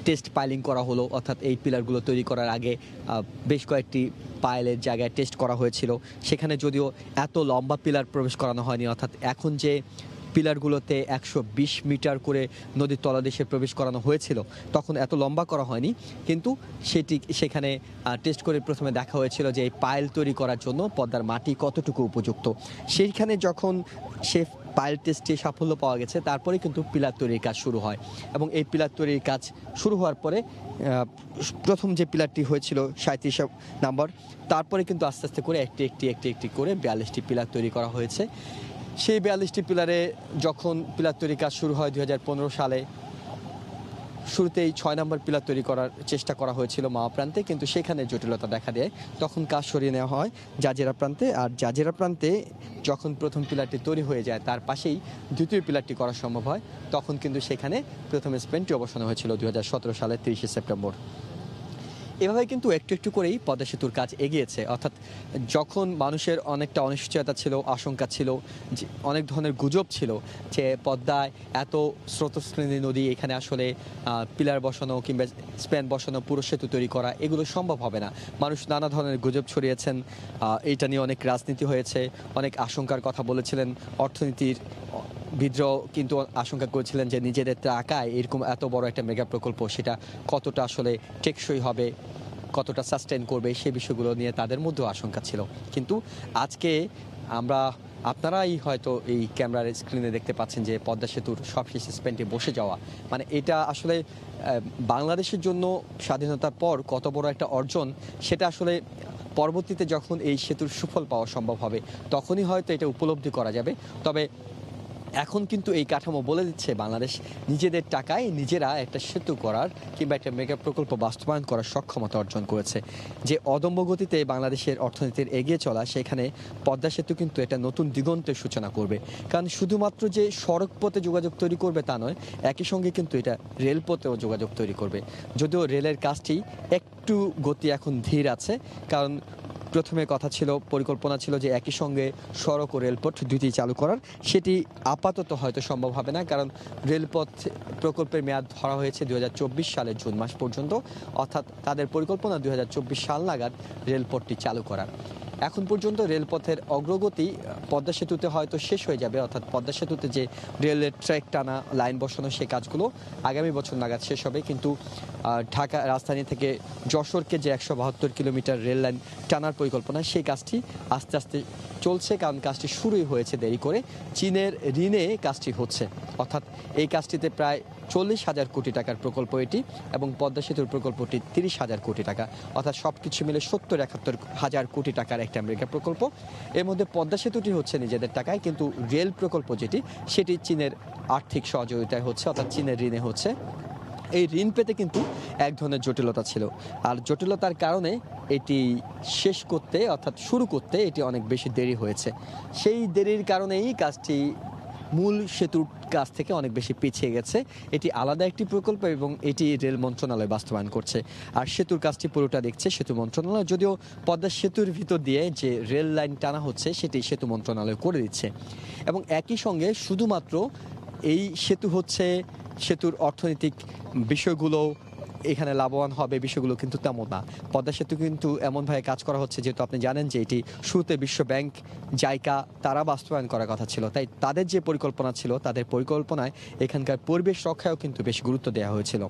টেস্ট পাইলিং করা হলো, অর্থাৎ এই পিলারগুলো তৈরি করার আগে বেশ কয়েকটি পাইলের জায়গায় টেস্ট করা হয়েছিল। সেখানে যদিও এত লম্বা পিলার প্রবেশ করানো হয়নি, অর্থাৎ এখন যে পিলারগুলোতে 120 মিটার করে নদীর তলদেশে প্রবেশ করানো হয়েছিল তখন এত লম্বা করা হয়নি, কিন্তু সেখানে টেস্ট করে প্রথমে দেখা হয়েছিল যে এই পাইল তৈরি করার জন্য পদ্মার মাটি কতটুকু উপযুক্ত। সেইখানে যখন সে পাইল টেস্টে সাফল্য পাওয়া গেছে, তারপরে কিন্তু পিলার তৈরির কাজ শুরু হয় এবং এই পিলার তৈরির কাজ শুরু হওয়ার পরে প্রথম যে পিলারটি হয়েছিল 37 নম্বর, তারপরে কিন্তু আস্তে আস্তে করে একটি করে 42টি পিলার তৈরি করা হয়েছে। সেই 42টি পিলারে যখন পিলার তৈরির কাজ শুরু হয় 2015 সালে, শুরুতেই 6 নম্বর পিলার তৈরি করার চেষ্টা করা হয়েছিল মাওয়া প্রান্তে, কিন্তু সেখানে জটিলতা দেখা দেয়, তখন কাজ সরিয়ে নেওয়া হয় জাজিরা প্রান্তে। আর জাজিরা প্রান্তে যখন প্রথম পিলারটি তৈরি হয়ে যায় তার পাশেই দ্বিতীয় পিলারটি করা সম্ভব হয়, তখন কিন্তু সেখানে প্রথম স্প্যানটি অবসান হয়েছিল 2017 সালের 30 সেপ্টেম্বর। এভাবে কিন্তু একটু একটু করেই পদ্মা সেতুর কাজ এগিয়েছে, অর্থাৎ যখন মানুষের অনেকটা অনিশ্চয়তা ছিল, আশঙ্কা ছিল, যে অনেক ধরনের গুজব ছিল যে পদ্মায় এত স্রোতস্বিনী নদী, এখানে আসলে পিলার বসানো কিংবা স্প্যান বসানো, পুরো সেতু তৈরি করা এগুলো সম্ভব হবে না। মানুষ নানা ধরনের গুজব ছড়িয়েছেন, এইটা নিয়ে অনেক রাজনীতি হয়েছে, অনেক আশঙ্কার কথা বলেছিলেন, অর্থনীতির বিদ্রোহ কিন্তু আশঙ্কা করেছিলেন যে নিজেদের টাকায় এরকম এত বড় একটা মেগা প্রকল্প সেটা কতটা আসলে টেকসই হবে, কতটা সাস্টেন করবে, সেই বিষয়গুলো নিয়ে তাদের মধ্যেও আশঙ্কা ছিল। কিন্তু আজকে আমরা আপনারাই হয়তো এই ক্যামেরার স্ক্রিনে দেখতে পাচ্ছেন যে পদ্মা সেতুর সবশেষ স্প্যানটি বসে যাওয়া, মানে এটা আসলে বাংলাদেশের জন্য স্বাধীনতার পর কত বড় একটা অর্জন, সেটা আসলে পরবর্তীতে যখন এই সেতুর সুফল পাওয়া সম্ভব হবে তখনই হয়তো এটা উপলব্ধি করা যাবে। তবে এখন কিন্তু এই কাঠামো বলে দিচ্ছে বাংলাদেশ নিজেদের টাকায় নিজেরা একটা সেতু করার কিংবা একটা মেগা প্রকল্প বাস্তবায়ন করার সক্ষমতা অর্জন করেছে। যে অদম্য গতিতে বাংলাদেশের অর্থনীতির এগিয়ে চলা, সেখানে পদ্মা সেতু কিন্তু একটা নতুন দিগন্তের সূচনা করবে। কারণ শুধুমাত্র যে সড়ক পথে যোগাযোগ তৈরি করবে তা নয়, একই সঙ্গে কিন্তু এটা রেলপথেও যোগাযোগ তৈরি করবে। যদিও রেলের কাজটি একটু গতি এখন ধীর আছে, কারণ প্রথমে কথা ছিল, পরিকল্পনা ছিল যে একই সঙ্গে সড়ক ও রেলপথ দুটি চালু করার, সেটি আপাতত হয়তো সম্ভব হবে না, কারণ রেলপথ প্রকল্পের মেয়াদ ধরা হয়েছে 2024 সালের জুন মাস পর্যন্ত। অর্থাৎ তাদের পরিকল্পনা 2024 সাল নাগাদ রেলপথটি চালু করার। এখন পর্যন্ত রেলপথের অগ্রগতি পদ্মা সেতুতে হয়তো শেষ হয়ে যাবে, অর্থাৎ পদ্মা সেতুতে যে রেলের ট্র্যাক টানা, লাইন বসানো, সেই কাজগুলো আগামী বছর নাগাদ শেষ হবে। কিন্তু ঢাকা রাজধানী থেকে যশোরকে যে 172 কিলোমিটার রেল লাইন টানার পরিকল্পনা, সেই কাজটি আস্তে আস্তে চলছে, কারণ কাজটি শুরুই হয়েছে দেরি করে। চীনের ঋণে কাজটি হচ্ছে, অর্থাৎ এই কাজটিতে প্রায় 40,000 কোটি টাকার প্রকল্প এটি, এবং পদ্মা সেতুর প্রকল্পটি 30,000 কোটি টাকা, অর্থাৎ সব কিছু মিলে 70-71,000 কোটি টাকার একটা আমেরিকা প্রকল্প। এর মধ্যে পদ্মা সেতুটি হচ্ছে নিজেদের টাকায়, কিন্তু রেল প্রকল্প যেটি, সেটি চীনের আর্থিক সহযোগিতায় হচ্ছে, অর্থাৎ চীনের ঋণে হচ্ছে। এই ঋণ পেতে কিন্তু এক ধরনের জটিলতা ছিল, আর জটিলতার কারণে এটি শেষ করতে, অর্থাৎ শুরু করতে এটি অনেক বেশি দেরি হয়েছে। সেই দেরির কারণেই কাজটি মূল সেতুর কাছ থেকে অনেক বেশি পিছিয়ে গেছে। এটি আলাদা একটি প্রকল্প এবং এটি রেল মন্ত্রণালয় বাস্তবায়ন করছে, আর সেতুর কাজটি পুরোটা দেখছে সেতু মন্ত্রণালয়। যদিও পদ্মা সেতুর ভিতর দিয়ে যে রেল লাইন টানা হচ্ছে সেটি সেতু মন্ত্রণালয় করে দিচ্ছে, এবং একই সঙ্গে শুধুমাত্র এই সেতু হচ্ছে, সেতুর অর্থনৈতিক বিষয়গুলো এখানে লাভবান হবে বিষয়গুলো কিন্তু তেমন না। পদ্মা সেতু কিন্তু এমনভাবে কাজ করা হচ্ছে, যেহেতু আপনি জানেন যে এটি শুরুতে বিশ্ব ব্যাংক, জাইকা তারা বাস্তবায়ন করার কথা ছিল, তাই তাদের যে পরিকল্পনা ছিল, তাদের পরিকল্পনায় এখানকার পরিবেশ রক্ষায়ও কিন্তু বেশি গুরুত্ব দেওয়া হয়েছিল,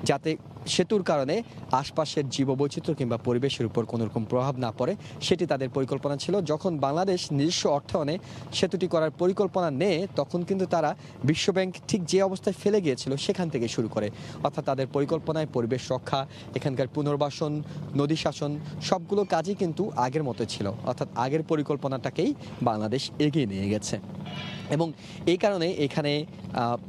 যাতে সেতুর কারণে আশপাশের জীববৈচিত্র্য কিংবা পরিবেশের উপর কোনো রকম প্রভাব না পড়ে, সেটি তাদের পরিকল্পনা ছিল। যখন বাংলাদেশ নিজস্ব অর্থায়নে সেতুটি করার পরিকল্পনা নেয়, তখন কিন্তু তারা বিশ্বব্যাংক ঠিক যে অবস্থায় ফেলে গিয়েছিল সেখান থেকে শুরু করে, অর্থাৎ তাদের পরিকল্পনায় পরিবেশ রক্ষা, এখানকার পুনর্বাসন, নদী শাসন সবগুলো কাজই কিন্তু আগের মতো ছিল, অর্থাৎ আগের পরিকল্পনাটাকেই বাংলাদেশ এগিয়ে নিয়ে গেছে। এবং এই কারণে এখানে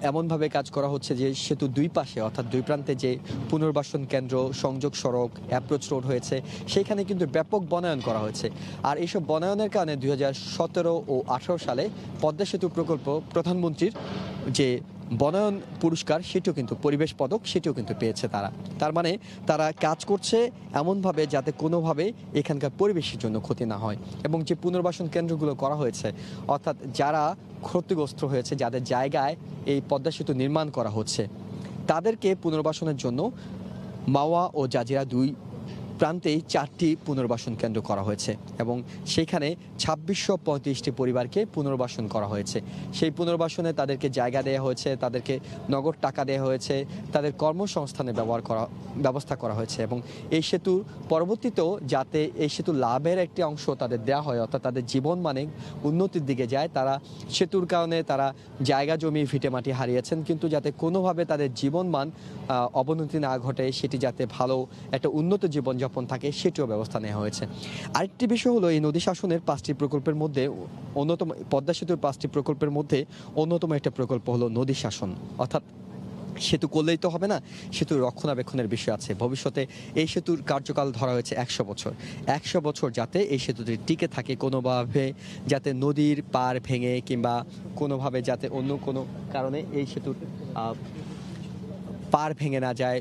এমনভাবে কাজ করা হচ্ছে যে সেতুর দুই পাশে, অর্থাৎ দুই প্রান্তে যে পুনর্বাসন কেন্দ্র, সংযোগ সড়ক, অ্যাপ্রোচ রোড হয়েছে, সেখানে কিন্তু ব্যাপক বনায়ন করা হয়েছে। আর এইসব বনায়নের কারণে 2017 ও 2018 সালে পদ্মা সেতু প্রকল্প প্রধানমন্ত্রীর যে বনায়ন পুরস্কার, সেটিও কিন্তু পরিবেশ পদক, সেটিও কিন্তু পেয়েছে তারা। তার মানে তারা কাজ করছে এমনভাবে যাতে কোনোভাবে এখানকার পরিবেশের জন্য ক্ষতি না হয়। এবং যে পুনর্বাসন কেন্দ্রগুলো করা হয়েছে, অর্থাৎ যারা ক্ষতিগ্রস্ত হয়েছে, যাদের জায়গায় এই পদ্মা সেতু নির্মাণ করা হচ্ছে, তাদেরকে পুনর্বাসনের জন্য মাওয়া ও জাজিরা দুই প্রান্তেই 4টি পুনর্বাসন কেন্দ্র করা হয়েছে, এবং সেখানে 2635টি পরিবারকে পুনর্বাসন করা হয়েছে। সেই পুনর্বাসনে তাদেরকে জায়গা দেওয়া হয়েছে, তাদেরকে নগদ টাকা দেওয়া হয়েছে, তাদের কর্মসংস্থানে ব্যবস্থা করা হয়েছে, এবং এই সেতু পরবর্তীতেও যাতে এই সেতু লাভের একটি অংশ তাদের দেওয়া হয়, অর্থাৎ তাদের জীবন মানে উন্নতির দিকে যায়। তারা সেতুর কারণে তারা জায়গা জমি ভিটেমাটি হারিয়েছেন, কিন্তু যাতে কোনোভাবে তাদের জীবনমান অবনতি না ঘটে, সেটি যাতে ভালো একটা উন্নত জীবনযাপন থাকে, সেটিও ব্যবস্থা নেওয়া হয়েছে। আরেকটি বিষয় হলো, এই নদী শাসনের 5টি প্রকল্পের মধ্যে অন্যতম, পদ্মা সেতুর 5টি প্রকল্পের মধ্যে অন্যতম একটা প্রকল্প হলো নদী শাসন। অর্থাৎ সেতু করলেই তো হবে না, সেতুর রক্ষণাবেক্ষণের বিষয় আছে। ভবিষ্যতে এই সেতুর কার্যকাল ধরা হয়েছে 100 বছর। 100 বছর যাতে এই সেতুটি টিকে থাকে, কোনোভাবে যাতে নদীর পার ভেঙে কিংবা কোনোভাবে যাতে অন্য কোনো কারণে এই সেতুর পার ভেঙে না যায়,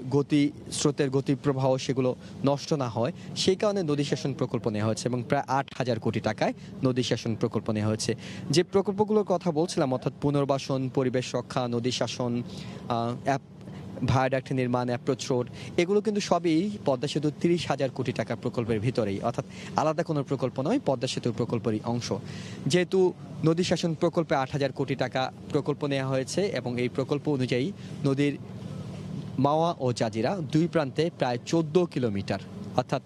স্রোতের গতি প্রবাহ সেগুলো নষ্ট না হয়, সেই কারণে নদী শাসন প্রকল্প নেওয়া হয়েছে, এবং প্রায় 8,000 কোটি টাকায় নদী শাসন প্রকল্প নেওয়া হয়েছে। যে প্রকল্পগুলোর কথা বলছিলাম, অর্থাৎ পুনর্বাসন, পরিবেশ রক্ষা, নদী শাসন, ভায়াডাক্ট নির্মাণ, অ্যাপ্রোচ রোড, এগুলো কিন্তু সবই পদ্মা সেতুর 30,000 কোটি টাকার প্রকল্পের ভিতরেই, অর্থাৎ আলাদা কোনো প্রকল্প নয়, পদ্মা সেতুর প্রকল্পেরই অংশ। যেহেতু নদী শাসন প্রকল্পে 8,000 কোটি টাকা প্রকল্প নেওয়া হয়েছে, এবং এই প্রকল্প অনুযায়ী নদীর মাওয়া ও জাজিরা দুই প্রান্তে প্রায় 14 কিলোমিটার, অর্থাৎ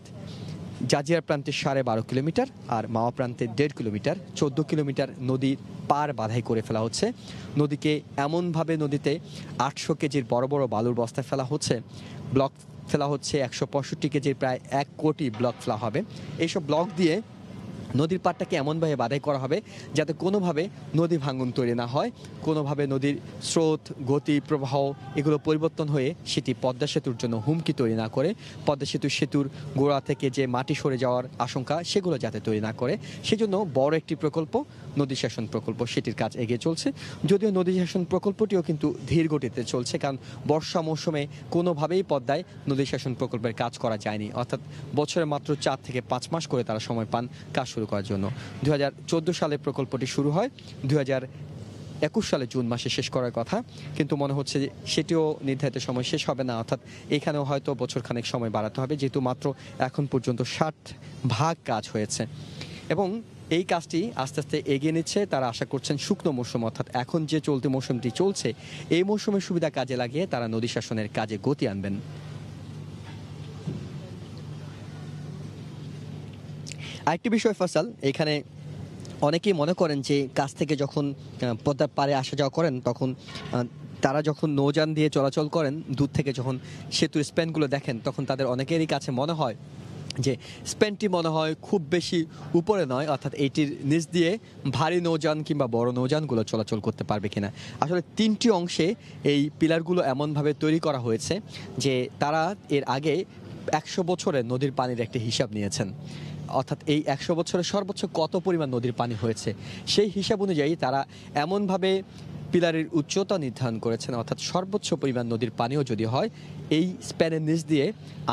জাজিয়ার প্রান্তে 12.5 কিলোমিটার আর মাওয়া প্রান্তে 1.5 কিলোমিটার, 14 কিলোমিটার নদীর পার বাধাই করে ফেলা হচ্ছে। নদীকে এমনভাবে নদীতে 800 কেজির বড় বড় বালুর বস্তা ফেলা হচ্ছে, ব্লক ফেলা হচ্ছে 165 কেজির, প্রায় 1 কোটি ব্লক ফেলা হবে। এইসব ব্লক দিয়ে নদীর পাড়টাকে এমনভাবে বাধাই করা হবে যাতে কোনোভাবে নদী ভাঙন তৈরি না হয়, কোনোভাবে নদীর স্রোত, গতি, প্রবাহ এগুলো পরিবর্তন হয়ে সেটি পদ্মা সেতুর জন্য হুমকি তৈরি না করে, পদ্মা সেতুর গোড়া থেকে যে মাটি সরে যাওয়ার আশঙ্কা সেগুলো যাতে তৈরি না করে, সেজন্য বড় একটি প্রকল্প নদী শাসন প্রকল্প সেটির কাজ এগিয়ে চলছে। যদিও নদী শাসন প্রকল্পটিও কিন্তু ধীর গতিতে চলছে, কারণ বর্ষা মৌসুমে কোনোভাবেই পদ্মায় নদী শাসন প্রকল্পের কাজ করা যায়নি, অর্থাৎ বছরে মাত্র 4 থেকে 5 মাস করে তারা সময় পান কাজ শুরু করার জন্য। 2014 সালে প্রকল্পটি শুরু হয়, 2021 সালে জুন মাসে শেষ করার কথা, কিন্তু মনে হচ্ছে যে সেটিও নির্ধারিত সময় শেষ হবে না, অর্থাৎ এখানেও হয়তো বছরখানেক সময় বাড়াতে হবে, যেহেতু মাত্র এখন পর্যন্ত 60% কাজ হয়েছে। এবং এই কাজটি আস্তে আস্তে এগিয়ে নিচ্ছে। তারা আশা করছেন শুকনো মৌসুম, অর্থাৎ এখন যে চলতি মৌসুমটি চলছে এই মৌসুমের সুবিধা কাজে লাগিয়ে তারা নদী শাসনের কাজে গতি আনবেন। আরেকটি বিষয় ফয়সাল, এখানে অনেকেই মনে করেন যে কাছ থেকে যখন পদ্মার পাড়ে আসা যাওয়া করেন তখন তারা যখন নৌযান দিয়ে চলাচল করেন, দূর থেকে যখন সেতুর স্প্যানগুলো দেখেন তখন তাদের অনেকেরই কাছে মনে হয় যে স্প্যানটি মনে হয় খুব বেশি উপরে নয়, অর্থাৎ এইটির নিচ দিয়ে ভারী নৌযান কিংবা বড় নৌযানগুলো চলাচল করতে পারবে কিনা। আসলে 3টি অংশে এই পিলারগুলো এমনভাবে তৈরি করা হয়েছে যে তারা এর আগে 100 বছরে নদীর পানির একটি হিসাব নিয়েছেন, অর্থাৎ এই 100 বছরে সর্বোচ্চ কত পরিমাণ নদীর পানি হয়েছে সেই হিসাব অনুযায়ী তারা এমনভাবে পিলারের উচ্চতা নির্ধারণ করেছেন, অর্থাৎ সর্বোচ্চ পরিমাণ নদীর পানিও যদি হয় এই স্প্যানের নিচ দিয়ে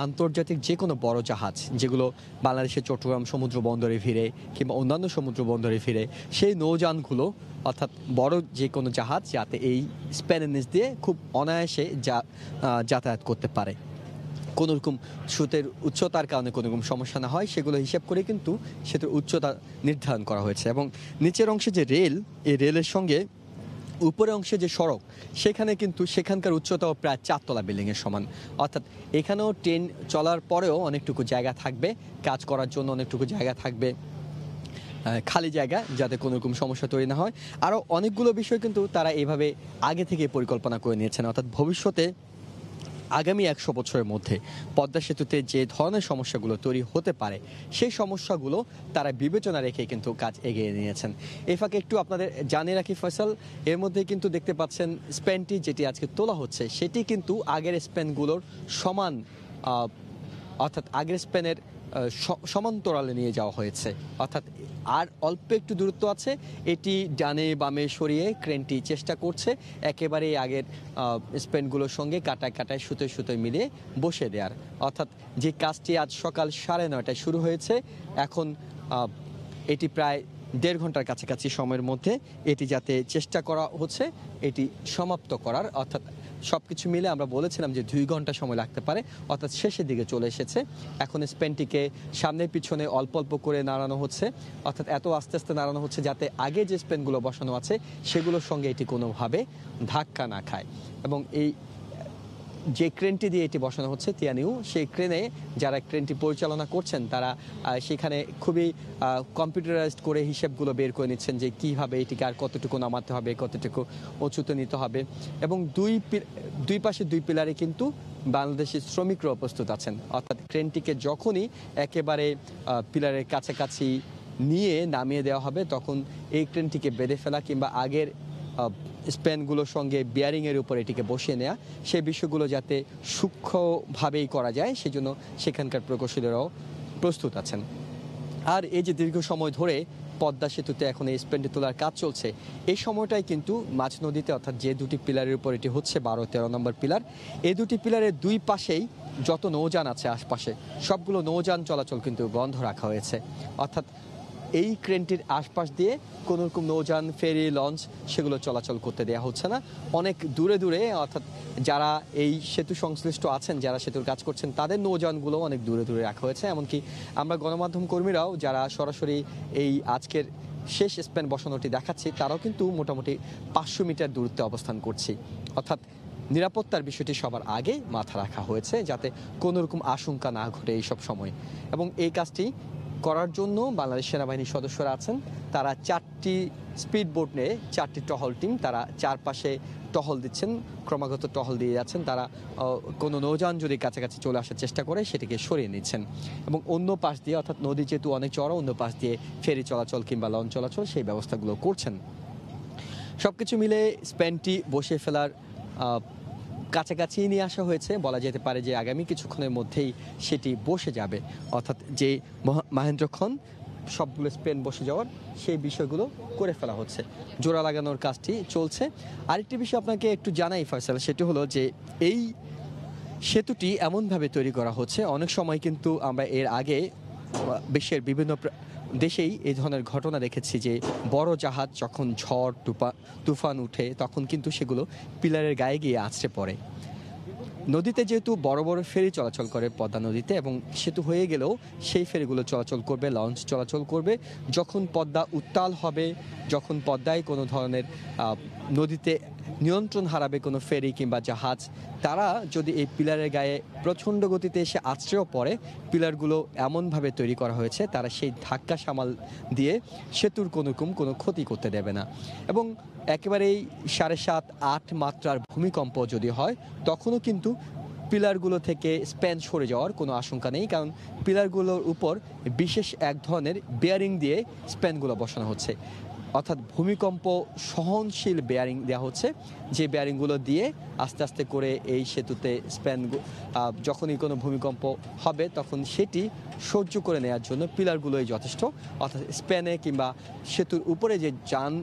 আন্তর্জাতিক যে কোনো বড় জাহাজ যেগুলো বাংলাদেশের চট্টগ্রাম সমুদ্র বন্দরে ভিড়ে কিংবা অন্যান্য সমুদ্র বন্দরে ভিড়ে, সেই নৌযানগুলো অর্থাৎ বড় যে কোনো জাহাজ যাতে এই স্প্যানের নিচ দিয়ে খুব অনায়াসে যাতায়াত করতে পারে, কোনো রকম স্রোতের উচ্চতার কারণে কোনো রকম সমস্যা না হয় সেগুলো হিসাব করে কিন্তু সেতুর উচ্চতা নির্ধারণ করা হয়েছে। এবং নিচের অংশে যে রেল, এই রেলের সঙ্গে উপরের অংশে যে সড়ক সেখানে কিন্তু সেখানকার উচ্চতাও প্রায় 4 তলা বিল্ডিংয়ের সমান, অর্থাৎ এখানেও ট্রেন চলার পরেও অনেকটুকু জায়গা থাকবে কাজ করার জন্য, অনেকটুকু জায়গা থাকবে খালি জায়গা যাতে কোনো রকম সমস্যা তৈরি না হয়। আরও অনেকগুলো বিষয় কিন্তু তারা এইভাবে আগে থেকে পরিকল্পনা করে নিয়েছেন, অর্থাৎ ভবিষ্যতে আগামী 100 বছরের মধ্যে পদ্মা সেতুতে যে ধরনের সমস্যাগুলো তৈরি হতে পারে সেই সমস্যাগুলো তারা বিবেচনা রেখে কিন্তু কাজ এগিয়ে নিয়েছেন। এই ফাঁকে একটু আপনাদের জানিয়ে রাখি ফয়সাল, এর মধ্যে কিন্তু দেখতে পাচ্ছেন স্প্যানটি যেটি আজকে তোলা হচ্ছে সেটি কিন্তু আগের স্প্যানগুলোর সমান, অর্থাৎ আগের স্প্যানের সমান্তরালে নিয়ে যাওয়া হয়েছে, অর্থাৎ আর অল্প একটু দূরত্ব আছে, এটি ডানে বামে সরিয়ে ক্রেনটি চেষ্টা করছে একেবারে আগের স্প্যানগুলোর সঙ্গে কাটায় সুতোয় মিলিয়ে বসে দেওয়ার, অর্থাৎ যে কাজটি আজ সকাল 9:30টায় শুরু হয়েছে এখন এটি প্রায় 1.5 ঘন্টার কাছাকাছি সময়ের মধ্যে এটি যাতে চেষ্টা করা হচ্ছে এটি সমাপ্ত করার, অর্থাৎ সব কিছু মিলে আমরা বলেছিলাম যে 2 ঘন্টা সময় লাগতে পারে, অর্থাৎ শেষের দিকে চলে এসেছে। এখন স্প্যানটিকে সামনে পিছনে অল্প অল্প করে নাড়ানো হচ্ছে, অর্থাৎ এত আস্তে আস্তে নাড়ানো হচ্ছে যাতে আগে যে স্প্যানগুলো বসানো আছে সেগুলোর সঙ্গে এটি কোনোভাবে ধাক্কা না খায়। এবং এই যে ক্রেনটি দিয়ে এটি বসানো হচ্ছে তিয়ানিউ, সেই ক্রেনে যারা ক্রেনটি পরিচালনা করছেন তারা সেখানে খুবই কম্পিউটারাইজড করে হিসেবগুলো বের করে নিচ্ছেন যে কীভাবে এটিকে আর কতটুকু নামাতে হবে, কতটুকু উঁচুতে নিতে হবে। এবং দুই পাশে 2 পিলারে কিন্তু বাংলাদেশি শ্রমিকরা উপস্থিত আছেন, অর্থাৎ ক্রেনটিকে যখনই একেবারে পিলারের কাছাকাছি নিয়ে নামিয়ে দেওয়া হবে তখন এই ক্রেনটিকে বেঁধে ফেলা কিংবা আগের স্প্যানগুলোর সঙ্গে বিয়ারিংয়ের উপর এটিকে বসিয়ে নেওয়া, সেই বিষয়গুলো যাতে সূক্ষ্মভাবেই করা যায় সেজন্য সেখানকার প্রকৌশলীরাও প্রস্তুত আছেন। আর এই যে দীর্ঘ সময় ধরে পদ্মা সেতুতে এখন এই স্প্যানটি তোলার কাজ চলছে, এই সময়টাই কিন্তু মাঝ নদীতে অর্থাৎ যে 2টি পিলারের উপর এটি হচ্ছে 12-13 নম্বর পিলার, এই 2টি পিলারের 2 পাশেই যত নৌযান আছে আশপাশে সবগুলো নৌযান চলাচল কিন্তু বন্ধ রাখা হয়েছে, অর্থাৎ এই ক্রেনটির আশপাশ দিয়ে কোনো রকম নৌযান, ফেরি, লঞ্চ সেগুলো চলাচল করতে দেওয়া হচ্ছে না। অনেক দূরে অর্থাৎ যারা এই সেতু সংশ্লিষ্ট আছেন, যারা সেতুর কাজ করছেন তাদের নৌযানগুলো অনেক দূরে রাখা হয়েছে। এমনকি আমরা গণমাধ্যম কর্মীরাও যারা সরাসরি এই আজকের শেষ স্প্যান বসানোটি দেখাচ্ছি তারাও কিন্তু মোটামুটি 500 মিটার দূরত্বে অবস্থান করছি, অর্থাৎ নিরাপত্তার বিষয়টি সবার আগে মাথা রাখা হয়েছে, যাতে কোনো রকম আশঙ্কা না ঘটে এইসব সময়। এবং এই কাজটি করার জন্য বাংলাদেশ সেনাবাহিনীর সদস্যরা আছেন, তারা 4টি স্পিড বোট নিয়ে 4টি টহল টিম তারা চারপাশে টহল দিচ্ছেন, ক্রমাগত টহল দিয়ে যাচ্ছেন। তারা কোনো নৌযান যদি কাছাকাছি চলে আসার চেষ্টা করে সেটিকে সরিয়ে নিচ্ছেন। এবং অন্য পাশ দিয়ে, অর্থাৎ নদী যেহেতু অনেক চড়া, অন্য পাশ দিয়ে ফেরি চলাচল কিংবা লঞ্চ চলাচল সেই ব্যবস্থাগুলো করছেন। সবকিছু মিলে স্প্যানটি বসিয়ে ফেলার কাছাকাছি নিয়ে আসা হয়েছে। বলা যেতে পারে যে আগামী কিছুক্ষণের মধ্যেই সেটি বসে যাবে, অর্থাৎ যে মাহেন্দ্রক্ষণ সবগুলো স্পেন বসে যাওয়ার সেই বিষয়গুলো করে ফেলা হচ্ছে, জোড়া লাগানোর কাজটি চলছে। আরেকটি বিষয় আপনাকে একটু জানাই ফয়সাল, সেটি হলো যে এই সেতুটি এমনভাবে তৈরি করা হচ্ছে, অনেক সময় কিন্তু আমরা এর আগে বিশ্বের বিভিন্ন দেশেই এই ধরনের ঘটনা দেখেছি যে বড় জাহাজ যখন ঝড় তুফান উঠে তখন কিন্তু সেগুলো পিলারের গায়ে গিয়ে আছড়ে পড়ে। নদীতে যেহেতু বড় বড় ফেরি চলাচল করে পদ্মা নদীতে, এবং সেতু হয়ে গেলেও সেই ফেরিগুলো চলাচল করবে, লঞ্চ চলাচল করবে। যখন পদ্মা উত্তাল হবে, যখন পদ্মায় কোনো ধরনের নদীতে নিয়ন্ত্রণ হারাবে কোনো ফেরি কিংবা জাহাজ, তারা যদি এই পিলারের গায়ে প্রচণ্ড গতিতে এসে আছড়েও পড়ে, পিলারগুলো এমনভাবে তৈরি করা হয়েছে তারা সেই ধাক্কা সামাল দিয়ে সেতুর কোনো ক্ষতি করতে দেবে না। এবং একেবারেই 7.5-8 মাত্রার ভূমিকম্প যদি হয় তখনও কিন্তু পিলারগুলো থেকে স্প্যান সরে যাওয়ার কোনো আশঙ্কা নেই, কারণ পিলারগুলোর উপর বিশেষ এক ধরনের বেয়ারিং দিয়ে স্প্যানগুলো বসানো হচ্ছে, অর্থাৎ ভূমিকম্প সহনশীল বেয়ারিং দেওয়া হচ্ছে, যে বেয়ারিংগুলো দিয়ে আস্তে আস্তে করে এই সেতুতে স্প্যান যখনই কোনো ভূমিকম্প হবে তখন সেটি সহ্য করে নেওয়ার জন্য পিলারগুলোই যথেষ্ট। অর্থাৎ স্প্যানে কিংবা সেতুর উপরে যে যান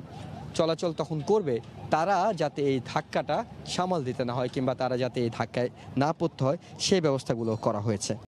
চলাচল তখন করবে তারা যাতে এই ধাক্কাটা সামাল দিতে না হয় কিংবা তারা যাতে এই ধাক্কায় না পড়তে হয় সেই ব্যবস্থাগুলো করা হয়েছে।